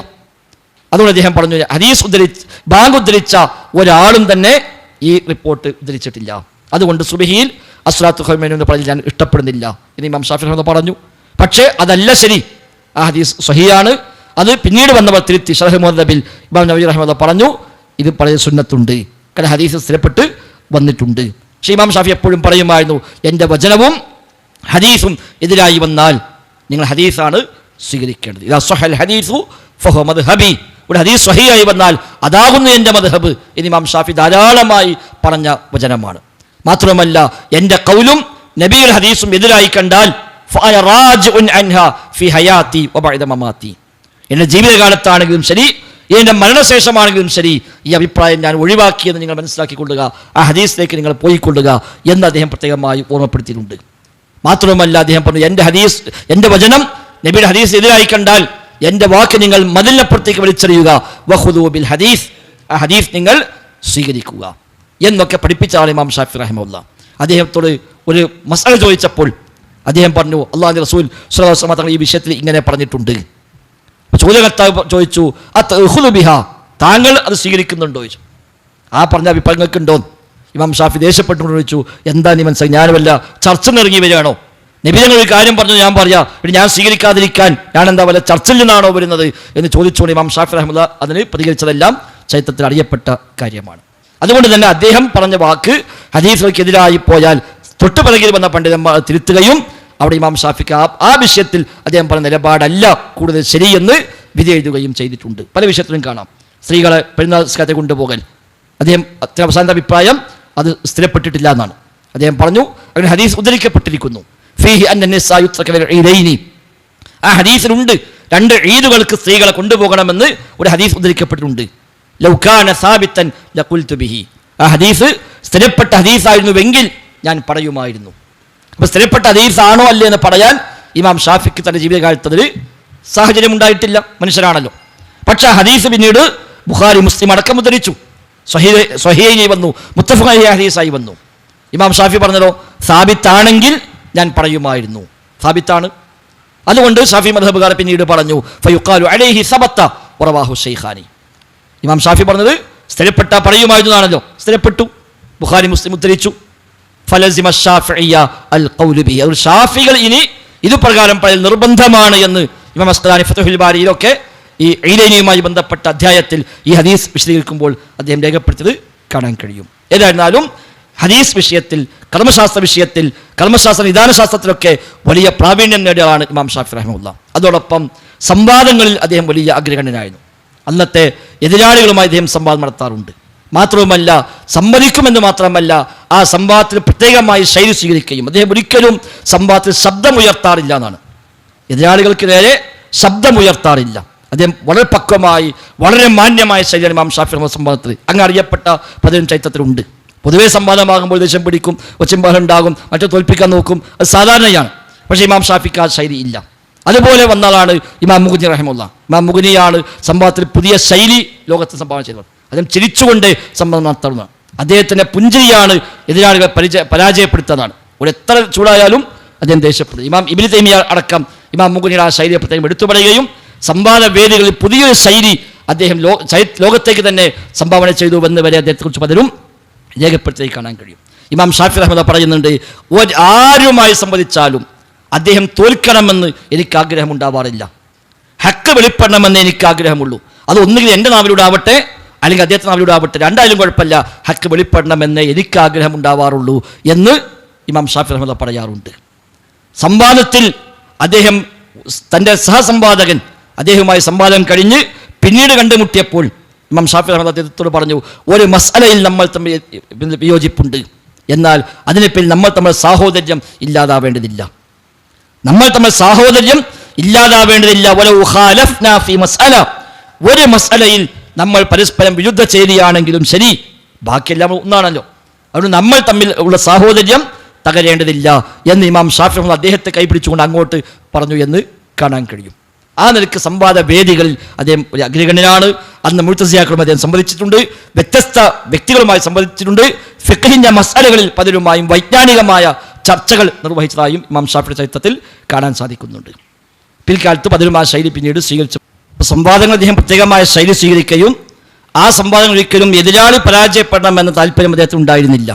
അതുകൊണ്ട് അദ്ദേഹം പറഞ്ഞു ഹദീസ് ബാങ്ക് ഉദ്ധരിച്ച ഒരാളും തന്നെ ഈ റിപ്പോർട്ട് ഉദ്ധരിച്ചിട്ടില്ല, അതുകൊണ്ട് സുബഹിയിൽ അസ്ലാത്തു ഖൈറും മിനൻ നൗം എന്ന് പറഞ്ഞ് ഞാൻ ഇഷ്ടപ്പെടുന്നില്ല എന്ന് ഇമാം ഷാഫി റഹിമഹുല്ലാഹ് പറഞ്ഞു. പക്ഷേ അതല്ല ശരി, ആ ഹദീസ് സ്വഹീഹാണ്. അത് പിന്നീട് വന്നവർ തിരുത്തി. ശറഹ് മുഹദ്ദബിൽ ഇമാം നവവി റഹിമഹുല്ലാഹ് പറഞ്ഞു ഇത് പഴയ സുന്നത്തുണ്ട്, കാരണം ഹദീസ് സ്ഥിരപ്പെട്ട് വന്നിട്ടുണ്ട്. പക്ഷേ ഇമാം ഷാഫി എപ്പോഴും പറയുമായിരുന്നു എൻ്റെ വചനവും ഹദീസും എതിരായി വന്നാൽ നിങ്ങൾ ഹദീസാണ് സ്വീകരിക്കേണ്ടത്. ഇദാ സ്വഹൽ ഹദീസു ഫഹുവ മദ്ഹബി, ഒരു ഹദീസ് സ്വഹീഹായി വന്നാൽ അതാകുന്നു എൻ്റെ മദ്ഹബ് എന്ന് ഇമാം ഷാഫി ധാരാളമായി പറഞ്ഞ വചനമാണ്. മാത്രമല്ല എൻ്റെ ഖൗലും നബിയുടെ ഹദീസും എതിരായി കണ്ടാൽ ഫഅന റാജിഉൻ അൻഹാ ഫി ഹയാതി വബഅദ മമാതി, എൻ്റെ ജീവിതകാലത്താണെങ്കിലും ശരി എൻ്റെ മരണശേഷമാണെങ്കിലും ശരി ഈ അഭിപ്രായം ഞാൻ ഒഴിവാക്കിയെന്ന് നിങ്ങൾ മനസ്സിലാക്കിക്കൊള്ളുക, ആ ഹദീസിലേക്ക് നിങ്ങൾ പോയിക്കൊള്ളുക എന്ന് അദ്ദേഹം പ്രത്യേകമായി ഓർമ്മപ്പെടുത്തിയിട്ടുണ്ട്. മാത്രവുമല്ല അദ്ദേഹം പറഞ്ഞു എൻ്റെ ഹദീസ്, എൻ്റെ വചനം നബിയുടെ ഹദീസ് എതിരായി കണ്ടാൽ എൻ്റെ വാക്ക് നിങ്ങൾ മതിലിനപ്പുറത്തേക്ക് വലിച്ചെറിയുക, വഖുദൂ ബിൽ ഹദീസ്, ആ ഹദീസ് നിങ്ങൾ സ്വീകരിക്കുക എന്നൊക്കെ പഠിപ്പിച്ചാണ് ഇമാം ഷാഫി റഹിമഹുല്ലാഹ്. അദ്ദേഹത്തോട് ഒരു മസ്അല ചോദിച്ചപ്പോൾ അദ്ദേഹം പറഞ്ഞു അല്ലാഹുവിൻ്റെ റസൂൽ സ്വല്ലല്ലാഹു അലൈഹി വസല്ലം തങ്ങൾ ഈ വിഷയത്തിൽ ഇങ്ങനെ പറഞ്ഞിട്ടുണ്ട്. ചോദ്യകർത്താവ് ചോദിച്ചു അത്ഖുലു ബിഹാ, താങ്കൾ അത് സ്വീകരിക്കുന്നുണ്ടോ ചോദിച്ചു. ആ പറഞ്ഞ അഭിപ്രായങ്ങൾക്കുണ്ടോ? ഇമാം ഷാഫി ദേഷ്യപ്പെട്ടുകൊണ്ട് ചോദിച്ചു എന്താ നീ മനസ്സിലായി, ഞാൻ വല്ല ചർച്ച ഇറങ്ങി വരികയാണോ? നബി തങ്ങൾ ഒരു കാര്യം പറഞ്ഞു ഞാൻ പറയാം, പിന്നെ ഞാൻ സ്വീകരിക്കാതിരിക്കാൻ ഞാൻ എന്താ വല്ല ചർച്ചയിൽ നിന്നാണോ വരുന്നത് എന്ന് ചോദിച്ചുകൊണ്ട് ഇമാം ഷാഫി റഹിമഹുല്ലാഹ് അതിന് പ്രതികരിച്ചതെല്ലാം ചരിത്രത്തിൽ അറിയപ്പെട്ട കാര്യമാണ്. അതുകൊണ്ട് തന്നെ അദ്ദേഹം പറഞ്ഞ വാക്ക് ഹദീസുകൾക്കെതിരായി പോയാൽ തൊട്ടുപിറകിൽ വന്ന പണ്ഡിതന്മാർ തിരുത്തുകയും അവിടെ ഇമാം ഷാഫിക്ക് ആ വിഷയത്തിൽ അദ്ദേഹം പറഞ്ഞ നിലപാടല്ല കൂടുതൽ ശരിയെന്ന് വിധി എഴുതുകയും ചെയ്തിട്ടുണ്ട്. പല വിഷയത്തിലും കാണാം. സ്ത്രീകളെ പെരുന്നാൾ നിസ്കാരത്തെ കൊണ്ടുപോകൽ, അദ്ദേഹം അവസാനത്തെ അഭിപ്രായം അത് സ്ഥിരപ്പെട്ടിട്ടില്ല എന്നാണ്. അദ്ദേഹം പറഞ്ഞു അങ്ങനെ ഹദീസ് ഉദ്ധരിക്കപ്പെട്ടിരിക്കുന്നു. ഫീഹി അന്നനിസാ യുത്രക ഫിൽ ഈദൈനി, ആ ഹദീസിലുണ്ട് 2 ഈദുകൾക്ക് സ്ത്രീകളെ കൊണ്ടുപോകണമെന്ന് ഒരു ഹദീസ് ഉദ്ധരിക്കപ്പെട്ടിട്ടുണ്ട്. ലൗ കാന സാബിത്തൻ ലഖുൽതു ബിഹി, ആ ഹദീസ് സ്ഥിരപ്പെട്ട ഹദീസായിരുന്നുവെങ്കിൽ ഞാൻ പറയുമായിരുന്നു. അപ്പോൾ സ്ഥിരപ്പെട്ട ഹദീസാണോ അല്ലേ എന്ന് പറയാൻ ഇമാം ഷാഫിക്ക് തന്റെ ജീവിതകാലത്ത് അതിൽ സാഹചര്യം ഉണ്ടായിട്ടില്ല, മനുഷ്യരാണല്ലോ. പക്ഷെ ഹദീസ് പിന്നീട് ബുഖാരി മുസ്ലിം അടക്കം ഉദ്ധരിച്ചു, സ്വഹീഹൈനി വന്നു, മുത്തഫഖ് അലൈഹി ഹദീസായി വന്നു. ഇമാം ഷാഫി പറഞ്ഞല്ലോ സാബിത്താണെങ്കിൽ ഞാൻ പറയുമായിരുന്നു, സാബിത്താണ്. അതുകൊണ്ട് ഷാഫി മദ്ഹബുകാർ പിന്നീട് പറഞ്ഞു ഫയുഖാലു അലൈഹി സബത്ത വറവാഹു ശൈഖാനി. ഇമാം ഷാഫി പറഞ്ഞത് സ്ഥിരപ്പെട്ട പറയുമായിരുന്നു ആണല്ലോ, സ്ഥിരപ്പെട്ടു, ബുഖാരി മുസ്ലിം ഉദ്ധരിച്ചു. ഫലസിമ ഷാഫിഇയ്യ അൽ ഖൗലു ബിഹി, അത് ഷാഫികൾ ഇനി ഇത് പ്രകാരം പറയൽ നിർബന്ധമാണ് എന്ന് ഇമാം അസ്ഖലാനി ഫത്ഹുൽ ബാരിയിലൊക്കെ ഈ ഈദൈനിയുമായി ബന്ധപ്പെട്ട അധ്യായത്തിൽ ഈ ഹദീസ് വിശദീകരിക്കുമ്പോൾ അദ്ദേഹം രേഖപ്പെടുത്തിയത് കാണാൻ കഴിയും. ഏതായിരുന്നാലും ഹദീസ് വിഷയത്തിൽ, കർമ്മശാസ്ത്ര വിഷയത്തിൽ, കർമ്മശാസ്ത്ര നിദാനശാസ്ത്രത്തിലൊക്കെ വലിയ പ്രാവീണ്യം നേടിയതാണ് ഇമാം ഷാഫി റഹിമഹുല്ലാഹ്. അതോടൊപ്പം സംവാദങ്ങളിൽ അദ്ദേഹം വലിയ അഗ്രഗണ്യനായിരുന്നു. അന്നത്തെ എതിരാളികളുമായി അദ്ദേഹം സംവാദം നടത്താറുണ്ട്. മാത്രവുമല്ല സമ്മതിക്കുമെന്ന് മാത്രമല്ല, ആ സംവാദത്തിൽ പ്രത്യേകമായി ശൈലി സ്വീകരിക്കുകയും അദ്ദേഹം ഒരിക്കലും സംവാദത്തിൽ ശബ്ദമുയർത്താറില്ല എന്നാണ്. എതിരാളികൾക്ക് നേരെ ശബ്ദമുയർത്താറില്ല. അദ്ദേഹം വളരെ പക്വമായി വളരെ മാന്യമായ ശൈലിയാണ് ഇമാം ഷാഫി റഹിമഹുല്ലാഹ് സംവാദത്തിൽ. അങ്ങ് അറിയപ്പെട്ട പലരും ചരിത്രത്തിലുണ്ട്. പൊതുവേ സംവാദമാകുമ്പോൾ ദേഷ്യം പിടിക്കും, ഒച്ചമ്പാലം ഉണ്ടാകും, മറ്റു തോൽപ്പിക്കാൻ നോക്കും, അത് സാധാരണയാണ്. പക്ഷേ ഇമാം ഷാഫിക്ക് ആ ശൈലി ഇല്ല. അതുപോലെ വന്നതാണ് ഇമാം മുഗ്നി റഹിമഹുല്ലാഹ്. ഇമാം മുഗ്നിയാണ് സംവാദത്തിൽ പുതിയ ശൈലി ലോകത്ത് സംഭാവന ചെയ്തത്. അദ്ദേഹം ചിരിച്ചുകൊണ്ട് സംവാദം നടത്തുന്നതാണ്. അദ്ദേഹത്തിൻ്റെ പുഞ്ചിരിയാണ് എതിരാളികളെ പരാജയപ്പെടുത്തുന്നതാണ്. ഒരു എത്ര ചൂടായാലും അദ്ദേഹം ദേഷ്യപ്പെടും. ഇമാം ഇബ്നു തൈമിയ്യ അടക്കം ഇമാം മുഗ്നിയുടെ ആ ശൈലിയെ പ്രത്യേകം എടുത്തു പറയുകയും സംവാദ വേദികളിൽ പുതിയൊരു ശൈലി അദ്ദേഹം ലോകത്തേക്ക് തന്നെ സംഭാവന ചെയ്തുവെന്ന് വരെ അദ്ദേഹത്തെക്കുറിച്ച് പലരും രേഖപ്പെടുത്തി കാണാൻ കഴിയും. ഇമാം ഷാഫി റഹ്മത്തുള്ളാഹി പറയുന്നുണ്ട്, ആരുമായി സംവദിച്ചാലും അദ്ദേഹം തോൽക്കണമെന്ന് എനിക്ക് ആഗ്രഹമുണ്ടാവാറില്ല, ഹക്ക് വെളിപ്പെടണമെന്ന് എനിക്ക് ആഗ്രഹമുള്ളൂ. അത് ഒന്നുകിൽ എൻ്റെ നാവിലൂടെ ആവട്ടെ അല്ലെങ്കിൽ അദ്ദേഹത്തിൻ്റെ നാവിലൂടെ ആവട്ടെ, രണ്ടായാലും കുഴപ്പമില്ല, ഹക്ക് വെളിപ്പെടണമെന്ന് എനിക്ക് ആഗ്രഹമുണ്ടാവാറുള്ളൂ എന്ന് ഇമാം ഷാഫി റഹ്മത്തുള്ളാഹി പറയാറുണ്ട്. സംവാദത്തിൽ അദ്ദേഹം തൻ്റെ സഹസംവാദകൻ അദ്ദേഹവുമായി സംവാദം കഴിഞ്ഞ് പിന്നീട് കണ്ടുമുട്ടിയപ്പോൾ ഇമാം ഷാഫി റഹ്മത്തുള്ളാഹി അദ്ദേഹത്തോട് പറഞ്ഞു, ഒരു മസ്അലയിൽ നമ്മൾ തമ്മിൽ വിയോജിപ്പുണ്ട്, എന്നാൽ അതിനെ പേരിൽ നമ്മൾ തമ്മിൽ സാഹോദര്യം ഇല്ലാതാവേണ്ടതില്ല. നമ്മൾ തമ്മിൽ സാഹോദര്യം ഇല്ലാതാവേണ്ടതില്ല. വലൗ ഖാലഫ്നാ ഫീ മസ്അല, ഒരു മസ്അലയിൽ നമ്മൾ പരസ്പരം വിരുദ്ധ ചേരിയാണെങ്കിലും ശരി, ബാക്കിയെല്ലാം ഒന്നാണല്ലോ, അതുകൊണ്ട് നമ്മൾ തമ്മിൽ ഉള്ള സാഹോദര്യം തകരേണ്ടതില്ല എന്ന് ഇമാം ഷാഫി റഹ്മത്തുള്ളാഹി അദ്ദേഹത്തെ കൈപിടിച്ചുകൊണ്ട് അങ്ങോട്ട് പറഞ്ഞു എന്ന് കാണാൻ കഴിയും. ആ നിലയ്ക്ക് സംവാദ വേദികളിൽ അദ്ദേഹം ഒരു അഗ്രഗണ്യനാണ്. അന്ന് മുഅ്തസിലികളും അദ്ദേഹം സംവദിച്ചിട്ടുണ്ട്, വ്യത്യസ്ത വ്യക്തികളുമായി സംവദിച്ചിട്ടുണ്ട്. ഫിഖ്ഹിന്റെ മസ്അലകളിൽ പലരുമായും വൈജ്ഞാനികമായ ചർച്ചകൾ നിർവഹിച്ചതായും ഇമാം ഷാഫിയുടെ ചരിത്രത്തിൽ കാണാൻ സാധിക്കുന്നുണ്ട്. പിൽക്കാലത്ത് പലരും ആ ശൈലി പിന്നീട് സ്വീകരിച്ചു. സംവാദങ്ങൾ അദ്ദേഹം പ്രത്യേകമായ ശൈലി സ്വീകരിക്കുകയും ആ സംവാദങ്ങൾ ഒരിക്കലും എതിരാളി പരാജയപ്പെടണമെന്ന താല്പര്യം അദ്ദേഹത്തിന് ഉണ്ടായിരുന്നില്ല.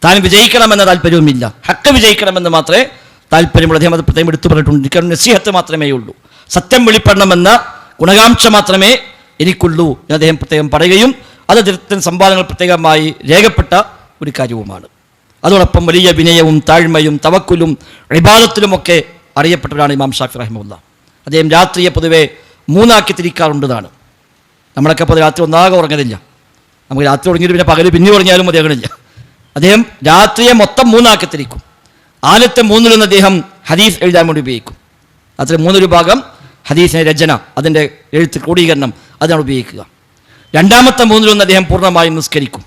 താൻ വിജയിക്കണമെന്ന താല്പര്യവുമില്ല, ഹക്ക് വിജയിക്കണമെന്ന് മാത്രമേ താല്പര്യമുള്ളൂ. അദ്ദേഹം അത് പ്രത്യേകം എടുത്തു പറഞ്ഞിട്ടുണ്ട്. എനിക്ക് നസീഹത്ത് മാത്രമേ ഉള്ളൂ, സത്യം വെളിപ്പെടണമെന്ന ഗുണകാംക്ഷ മാത്രമേ എനിക്കുള്ളൂ എന്ന് അദ്ദേഹം പ്രത്യേകം പറയുകയും അത് അദ്ദേഹത്തിൻ്റെ സംവാദങ്ങൾ പ്രത്യേകമായി രേഖപ്പെട്ട ഒരു കാര്യവുമാണ്. അതോടൊപ്പം വലിയ വിനയവും താഴ്മയും തവക്കുലും ഇബാദത്തിലുമൊക്കെ അറിയപ്പെട്ടവരാണ് ഇമാം ഷാഫി റഹിമഹുല്ലാഹ്. അദ്ദേഹം രാത്രിയെ പൊതുവെ 3 ആക്കി തിരിക്കാറുണ്ടതാണ്. നമ്മളൊക്കെ അപ്പോൾ രാത്രി ഒന്നാകെ ഉറങ്ങലില്ല. നമുക്ക് രാത്രി ഉറങ്ങിയിട്ട് പിന്നെ പകൽ പിന്നെ ഉറങ്ങിയാലും മതിയാകണില്ല. അദ്ദേഹം രാത്രിയെ മൊത്തം 3 ആക്കി തിരിക്കും. ആദ്യത്തെ 3 അദ്ദേഹം ഹദീസ് എഴുതാൻ വേണ്ടി ഉപയോഗിക്കും. അതിൽ 3 ഭാഗം ഹദീസിൻ്റെ രചന, അതിൻ്റെ എഴുത്ത് ക്രോഡീകരണം, അതിനാണ് ഉപയോഗിക്കുക. രണ്ടാമത്തെ 3 അദ്ദേഹം പൂർണ്ണമായും നിസ്കരിക്കും.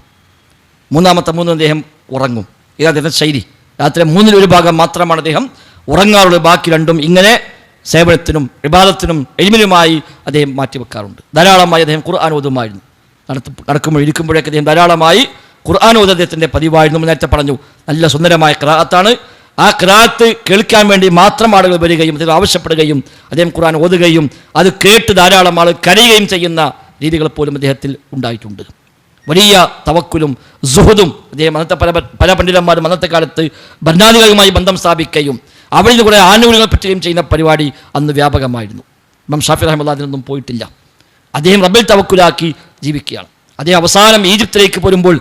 മൂന്നാമത്തെ 3 അദ്ദേഹം ഉറങ്ങും. ഇത് അദ്ദേഹത്തിൻ്റെ ശൈലി. രാത്രി 1 ഭാഗം മാത്രമാണ് അദ്ദേഹം ഉറങ്ങാറുള്ളത്. ബാക്കി 2 ഇങ്ങനെ സേവനത്തിനും ഇബാദത്തിനും എൽമിനുമായി അദ്ദേഹം മാറ്റിവെക്കാറുണ്ട്. ധാരാളമായി അദ്ദേഹം ഖുർആൻ ഓതുമായിരുന്നു. നടക്കുമ്പോൾ ഇരിക്കുമ്പോഴൊക്കെ അദ്ദേഹം ധാരാളമായി ഖുർആൻ ഓത് അദ്ദേഹത്തിൻ്റെ പതിവായിരുന്നു. നേരത്തെ പറഞ്ഞു, നല്ല സുന്ദരമായ ഖിറാഅത്താണ്. ആ ഖിറാഅത്ത് കേൾക്കാൻ വേണ്ടി മാത്രം ആളുകൾ വരികയും അദ്ദേഹം ആവശ്യപ്പെടുകയും അദ്ദേഹം ഖുർആൻ ഓതുകയും അത് കേട്ട് ധാരാളം ആളുകൾ കരയുകയും ചെയ്യുന്ന രീതികൾ പോലും അദ്ദേഹത്തിൽ ഉണ്ടായിട്ടുണ്ട്. വലിയ തവക്കുലും സുഹുദും അദ്ദേഹം അന്നത്തെ പല പണ്ഡിതന്മാരും അന്നത്തെ കാലത്ത് ഭരണാധികാരികളുമായി ബന്ധം സ്ഥാപിക്കുകയും അവരിൽ കുറേ ആനുകൂല്യങ്ങൾ പറ്റുകയും ചെയ്യുന്ന പരിപാടി അന്ന് വ്യാപകമായിരുന്നു. ഇമാം ഷാഫി റഹിമത്തുള്ളാഹി അതിനൊന്നും പോയിട്ടില്ല. അദ്ദേഹം റബ്ബിൽ തവക്കുലാക്കി ജീവിക്കുകയാണ്. അദ്ദേഹം അവസാനം ഈജിപ്തിലേക്ക് പോരുമ്പോൾ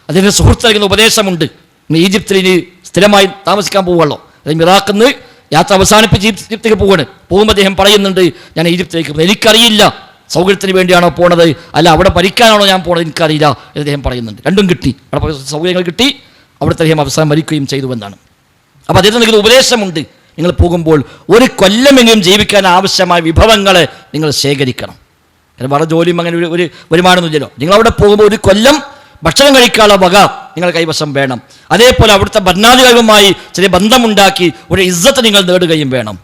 അദ്ദേഹം സുഹൃത്ത് നൽകുന്ന ഉപദേശമുണ്ട്. ഈജിപ്തിൽ ഇനി സ്ഥിരമായി താമസിക്കാൻ പോവുകയുള്ളൂ, അദ്ദേഹം ഇറാഖിൽ നിന്ന് യാത്ര അവസാനിപ്പിച്ച് ഈജിപ്തിലേക്ക് പോവുകയാണ്. പോകുമ്പോൾ അദ്ദേഹം പറയുന്നുണ്ട്, ഞാൻ ഈജിപ്തിലേക്ക് പോകുന്നത് എനിക്കറിയില്ല, സൗകര്യത്തിന് വേണ്ടിയാണോ പോണത് അല്ല അവിടെ മരിക്കാനാണോ ഞാൻ പോണത് എനിക്കറിയില്ല എന്ന് അദ്ദേഹം പറയുന്നുണ്ട്. രണ്ടും കിട്ടി, അവിടെ സൗകര്യങ്ങൾ കിട്ടി, അവിടുത്തെ അദ്ദേഹം അവസാനം മരിക്കുകയും ചെയ്തു എന്നാണ്. അപ്പോൾ അദ്ദേഹത്തിന് നൽകുന്ന ഉപദേശമുണ്ട്, നിങ്ങൾ പോകുമ്പോൾ ഒരു കൊല്ലമെങ്കിലും ജീവിക്കാൻ ആവശ്യമായ വിഭവങ്ങളെ നിങ്ങൾ ശേഖരിക്കണം. കാരണം വേറെ ജോലിയും അങ്ങനെ ഒരു വരുമാനമൊന്നുമില്ലല്ലോ. നിങ്ങളവിടെ പോകുമ്പോൾ ഒരു കൊല്ലം ഭക്ഷണം കഴിക്കാനുള്ള വക നിങ്ങൾ കൈവശം വേണം. അതേപോലെ അവിടുത്തെ ഭരണാധികാരികളുമായി ചെറിയ ബന്ധമുണ്ടാക്കി ഒരു ഇസ്സത്ത് നിങ്ങൾ നേടുകയും വേണം.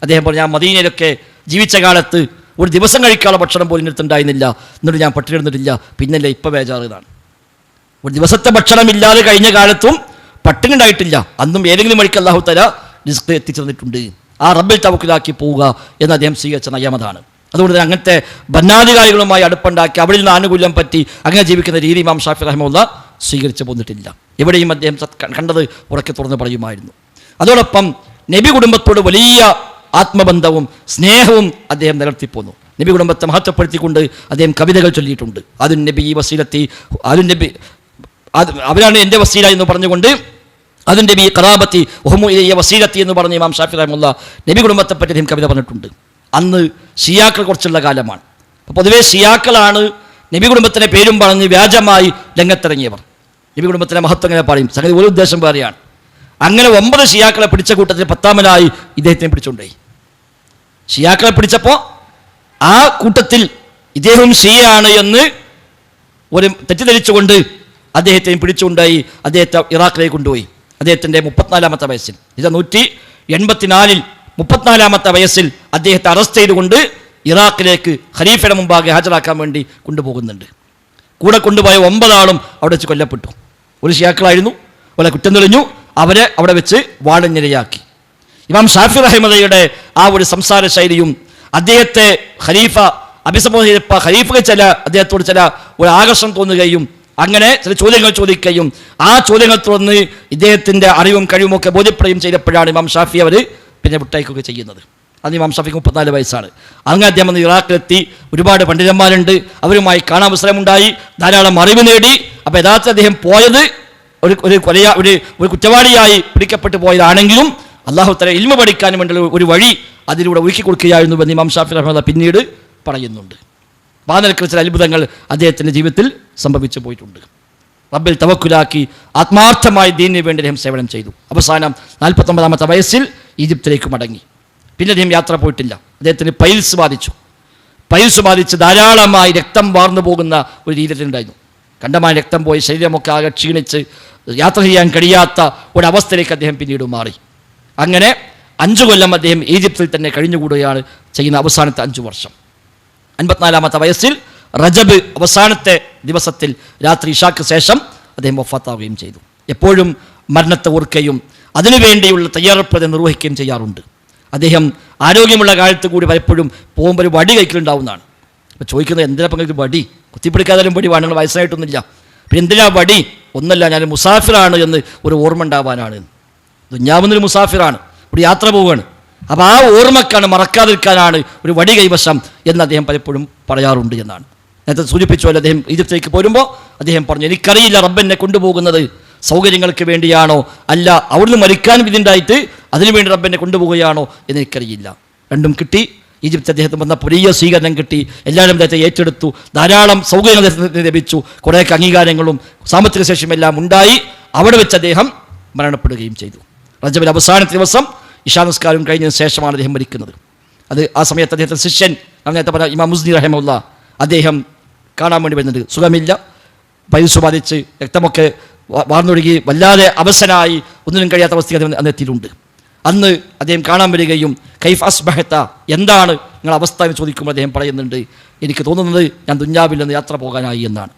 അദ്ദേഹം പറഞ്ഞു, ഞാൻ മദീനയിലൊക്കെ ജീവിച്ച കാലത്ത് ഒരു ദിവസം കഴിക്കാനുള്ള ഭക്ഷണം പോലും എടുത്തുണ്ടായിരുന്നില്ല, എന്നിട്ട് ഞാൻ പട്ടിണി ഇരുന്നിട്ടില്ല, പിന്നല്ല ഇപ്പം ബേജാറിതാണ്. ഒരു ദിവസത്തെ ഭക്ഷണം ഇല്ലാതെ കഴിഞ്ഞ കാലത്തും പട്ടിണി ഉണ്ടായിട്ടില്ല, അന്നും ഏതെങ്കിലും വഴിക്ക് അല്ലാഹു തആല റിസ്ക് എത്തിച്ചേർന്നിട്ടുണ്ട്. ആ റബ്ബിൽ തവക്കുലാക്കി പോവുക എന്ന് അദ്ദേഹം സ്വീകരിച്ച നയമതാണ്. അതുകൊണ്ട് തന്നെ അങ്ങനത്തെ ഭരണാധികാരികളുമായി അടുപ്പുണ്ടാക്കി അവരിൽ നിന്ന് ആനുകൂല്യം പറ്റി അങ്ങനെ ജീവിക്കുന്ന രീതി ഇമാം ഷാഫി റഹിമഹുല്ലാ സ്വീകരിച്ചു പോന്നിട്ടില്ല. എവിടെയും അദ്ദേഹം കണ്ടത് ഉറക്കെ തുറന്ന് പറയുമായിരുന്നു. അതോടൊപ്പം നബി കുടുംബത്തോട് വലിയ ആത്മബന്ധവും സ്നേഹവും അദ്ദേഹം നിലനിർത്തിപ്പോന്നു. നബി കുടുംബത്തെ മഹത്വപ്പെടുത്തിക്കൊണ്ട് അദ്ദേഹം കവിതകൾ ചൊല്ലിയിട്ടുണ്ട്. അതുൻ നബി വസീലത്തി, അതുൻ നബി അവരാണ് എൻ്റെ വസീല എന്ന് പറഞ്ഞുകൊണ്ട് അതുൻ നബി ഖറാബത്തി വഹുമു ഇലയ്യ വസീലത്തി എന്ന് പറഞ്ഞ് ഇമാം ഷാഫി റഹിമഹുല്ലാ നബി കുടുംബത്തെ പറ്റി അദ്ദേഹം കവിത പറഞ്ഞിട്ടുണ്ട്. അന്ന് ഷിയാക്കൾ കുറച്ചുള്ള കാലമാണ്. അപ്പോൾ പൊതുവേ ഷിയാക്കളാണ് നബി കുടുംബത്തിൻ്റെ പേരും പറഞ്ഞ് വ്യാജമായി രംഗത്തിറങ്ങിയവർ. നബി കുടുംബത്തിൻ്റെ മഹത്വം അങ്ങനെ പറയും, സംഗതി ഒരു ഉദ്ദേശം വേറെയാണ്. അങ്ങനെ 9 ഷിയാക്കളെ പിടിച്ച കൂട്ടത്തിൽ 10ാമനായി ഇദ്ദേഹത്തിനെ പിടിച്ചുകൊണ്ടായി. ഷിയാക്കളെ പിടിച്ചപ്പോൾ ആ കൂട്ടത്തിൽ ഇദ്ദേഹം ഷിയയാണ് എന്ന് ഒരു തെറ്റിദ്ധരിച്ചുകൊണ്ട് അദ്ദേഹത്തെയും പിടിച്ചുകൊണ്ടായി അദ്ദേഹത്തെ ഇറാഖിലേക്ക് കൊണ്ടുപോയി. അദ്ദേഹത്തിൻ്റെ 34ാമത്തെ വയസ്സിൽ, ഇത് 184-ൽ 34ാമത്തെ വയസ്സിൽ അദ്ദേഹത്തെ അറസ്റ്റ് ചെയ്തുകൊണ്ട് ഇറാഖിലേക്ക് ഖലീഫയുടെ മുമ്പാകെ ഹാജരാക്കാൻ വേണ്ടി കൊണ്ടുപോകുന്നുണ്ട്. കൂടെ കൊണ്ടുപോയ 9 ആളും അവിടെ വെച്ച് കൊല്ലപ്പെട്ടു. ഒരു ഷിയാക്കളായിരുന്നു, അവരെ കുറ്റം തെളിഞ്ഞു, അവരെ അവിടെ വെച്ച് വാളിനിരയാക്കി. ഇമാം ഷാഫി റഹിമഹുള്ളയുടെ ആ ഒരു സംസാര ശൈലിയും അദ്ദേഹത്തെ ഖലീഫ അഭിസംബോധന ചെയ്തപ്പോൾ ഖലീഫയ്ക്ക് അദ്ദേഹത്തോട് ചില ഒരു ആകർഷണം തോന്നുകയും അങ്ങനെ ചില ചോദ്യങ്ങൾ ചോദിക്കുകയും ആ ചോദ്യങ്ങൾ തുറന്ന് ഇദ്ദേഹത്തിൻ്റെ അറിവും കഴിവുമൊക്കെ ബോധ്യപ്പെടുകയും ചെയ്തപ്പോഴാണ് ഇമാം ഷാഫി അവർ പിന്നെ വിട്ടയക്കുകയൊക്കെ ചെയ്യുന്നത്. അന്ന് ഇമാം ഷാഫിക്ക് 34 വയസ്സാണ്. അങ്ങനെ അദ്ദേഹം വന്ന് ഇറാഖിലെത്തി. ഒരുപാട് പണ്ഡിതന്മാരുണ്ട്, അവരുമായി കാണാൻ അവസരമുണ്ടായി, ധാരാളം അറിവ് നേടി. അപ്പോൾ യഥാർത്ഥത്തിൽ അദ്ദേഹം പോയത് ഒരു കുറ്റവാളിയായി പിടിക്കപ്പെട്ടു പോയതാണെങ്കിലും അല്ലാഹു തആല ഇൽമ പഠിക്കാൻ വേണ്ടിയുള്ള ഒരു വഴി അതിലൂടെ ഒരുക്കി കൊടുക്കുകയായിരുന്നു എന്ന് ഇമാം ഷാഫി റഹിമഹുല്ലാ പിന്നീട് പറയുന്നുണ്ട്. ആ നിലയ്ക്ക് ചില അത്ഭുതങ്ങൾ അദ്ദേഹത്തിൻ്റെ ജീവിതത്തിൽ സംഭവിച്ചു പോയിട്ടുണ്ട്. റബ്ബിൽ തവക്കുലാക്കി ആത്മാർത്ഥമായി ദീനിന് വേണ്ടി അദ്ദേഹം സേവനം ചെയ്തു. അവസാനം 49ാമത്തെ വയസ്സിൽ ഈജിപ്തിലേക്ക് മടങ്ങി. പിന്നെ അദ്ദേഹം യാത്ര പോയിട്ടില്ല. അദ്ദേഹത്തിന് പൈൽസ് ബാധിച്ച് ധാരാളമായി രക്തം വാർന്നു പോകുന്ന ഒരു രീതിയിലുണ്ടായിരുന്നു. കണ്ടമായ രക്തം പോയി ശരീരമൊക്കെ ആകെ ക്ഷീണിച്ച് യാത്ര ചെയ്യാൻ കഴിയാത്ത ഒരവസ്ഥയിലേക്ക് അദ്ദേഹം പിന്നീട് മാറി. അങ്ങനെ 5 കൊല്ലം അദ്ദേഹം ഈജിപ്തിൽ തന്നെ കഴിഞ്ഞുകൂടുകയാണ് ചെയ്യുന്ന അവസാനത്തെ 5 വർഷം. 54ാമത്തെ വയസ്സിൽ റജബ് അവസാനത്തെ ദിവസത്തിൽ രാത്രി ഇശാക്ക് ശേഷം അദ്ദേഹം വഫാത്താവുകയും ചെയ്തു. എപ്പോഴും മരണത്തെ ഓർക്കുകയും അതിനുവേണ്ടിയുള്ള തയ്യാറെടുപ്പ് നിർവഹിക്കുകയും ചെയ്യാറുണ്ട്. അദ്ദേഹം ആരോഗ്യമുള്ള കാലത്ത് കൂടി പലപ്പോഴും പോകുമ്പോൾ ഒരു വടി കൈക്കലുണ്ടാവുന്നതാണ്. അപ്പോൾ ചോദിക്കുന്നത്, എന്തിനാ പങ്കെടുത്ത് വടി? കുത്തിപ്പിടിക്കാതായാലും വടി വേണം, വയസ്സായിട്ടൊന്നുമില്ല, പിന്നെ എന്തിനാ വടി? ഒന്നല്ല, ഞാൻ മുസാഫിറാണ് എന്ന് ഒരു ഓർമ്മ ഉണ്ടാവാനാണ്. ദുന്യാവുന്നൊരു മുസാഫിറാണ്, ഒരു യാത്ര പോവുകയാണ്. അപ്പോൾ ആ ഓർമ്മക്കാണ്, മറക്കാതിരിക്കാനാണ് ഒരു വടി കൈവശം എന്ന് അദ്ദേഹം പലപ്പോഴും പറയാറുണ്ട് എന്നാണ്. നേരത്തെ സൂചിപ്പിച്ചുവല്ലോ, അദ്ദേഹം ഈജിപ്തിലേക്ക് പോരുമ്പോൾ അദ്ദേഹം പറഞ്ഞു, എനിക്കറിയില്ല റബ്ബെന്നെ കൊണ്ടുപോകുന്നത് സൗകര്യങ്ങൾക്ക് വേണ്ടിയാണോ അല്ല അവിടുന്ന് മരിക്കാൻ വിധിണ്ടായിട്ട് അതിനുവേണ്ടി റബ്ബെന്നെ കൊണ്ടുപോവുകയാണോ എന്നെനിക്കറിയില്ല. രണ്ടും കിട്ടി. ഈജിപ്ത് അദ്ദേഹത്തിന് വന്ന വലിയ സ്വീകരണം കിട്ടി. എല്ലാവരും അദ്ദേഹത്തെ ഏറ്റെടുത്തു. ധാരാളം സൗകര്യങ്ങൾ അദ്ദേഹത്തിന് ലഭിച്ചു. കുറേയൊക്കെ അംഗീകാരങ്ങളും സാമ്പത്തിക ശേഷിയും എല്ലാം ഉണ്ടായി. അവിടെ വെച്ച് അദ്ദേഹം മരണപ്പെടുകയും ചെയ്തു. റജബിൽ അവസാനത്തെ ദിവസം ഇശാ നിസ്കാരം കഴിഞ്ഞതിന് ശേഷമാണ് അദ്ദേഹം മരിക്കുന്നത്. അത് ആ സമയത്ത് അദ്ദേഹത്തിൻ്റെ ശിഷ്യൻ നേരത്തെ പറഞ്ഞ ഇമാം മുസ്നി റഹിമഹുല്ലാ അദ്ദേഹം കാണാൻ വേണ്ടി വരുന്നുണ്ട്. സുഖമില്ല, പൈൽസ് ബാധിച്ച് രക്തമൊക്കെ വാർന്നൊഴുകി വല്ലാതെ അവശനായി ഒന്നിനും കഴിയാത്ത അവസ്ഥയ്ക്ക് അന്ന് എത്തിയിട്ടുണ്ട്. അന്ന് അദ്ദേഹം കാണാൻ വരികയും കൈഫ് അസ്ബഹത്ത, എന്താണ് നിങ്ങളുടെ അവസ്ഥ എന്ന് ചോദിക്കുമ്പോൾ അദ്ദേഹം പറയുന്നുണ്ട്, എനിക്ക് തോന്നുന്നത് ഞാൻ ദുന്യാവിൽ നിന്ന് യാത്ര പോകാനായി എന്നാണ്.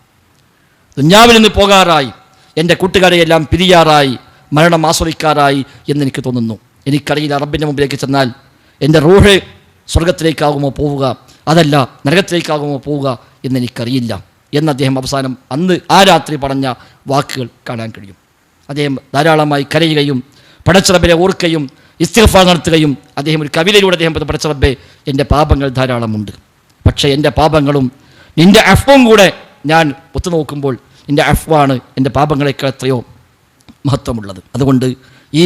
ദുന്യാവിൽ നിന്ന് പോകാറായി, എൻ്റെ കൂട്ടുകാരെയെല്ലാം പിരിയാറായി, മരണം ആസ്വദിക്കാറായി എന്നെനിക്ക് തോന്നുന്നു. എനിക്കറിയില്ല റബ്ബിൻ്റെ മുമ്പിലേക്ക് ചെന്നാൽ എൻ്റെ റൂഹ് സ്വർഗത്തിലേക്കാകുമോ പോവുക, അതല്ല നരകത്തിലേക്കാകുമോ പോവുക എന്നെനിക്കറിയില്ല എന്ന് അദ്ദേഹം അവസാനം അന്ന് ആ രാത്രി പറഞ്ഞ വാക്കുകൾ കാണാൻ കഴിയും. അദ്ദേഹം ധാരാളമായി കരയുകയും പടച്ചറബിനെ ഓർക്കുകയും ഇസ്തിഗ്ഫാർ നടത്തുകയും അദ്ദേഹം ഒരു കവിതയിലൂടെ അദ്ദേഹം പടച്ചറബെ, എൻ്റെ പാപങ്ങൾ ധാരാളമുണ്ട്, പക്ഷേ എൻ്റെ പാപങ്ങളും നിൻ്റെ അഫ്വും കൂടെ ഞാൻ ഒത്തുനോക്കുമ്പോൾ എൻ്റെ അഫ്വാണ് എൻ്റെ പാപങ്ങളെക്കാൾ എത്രയോ മഹത്വമുള്ളത്. അതുകൊണ്ട് ഈ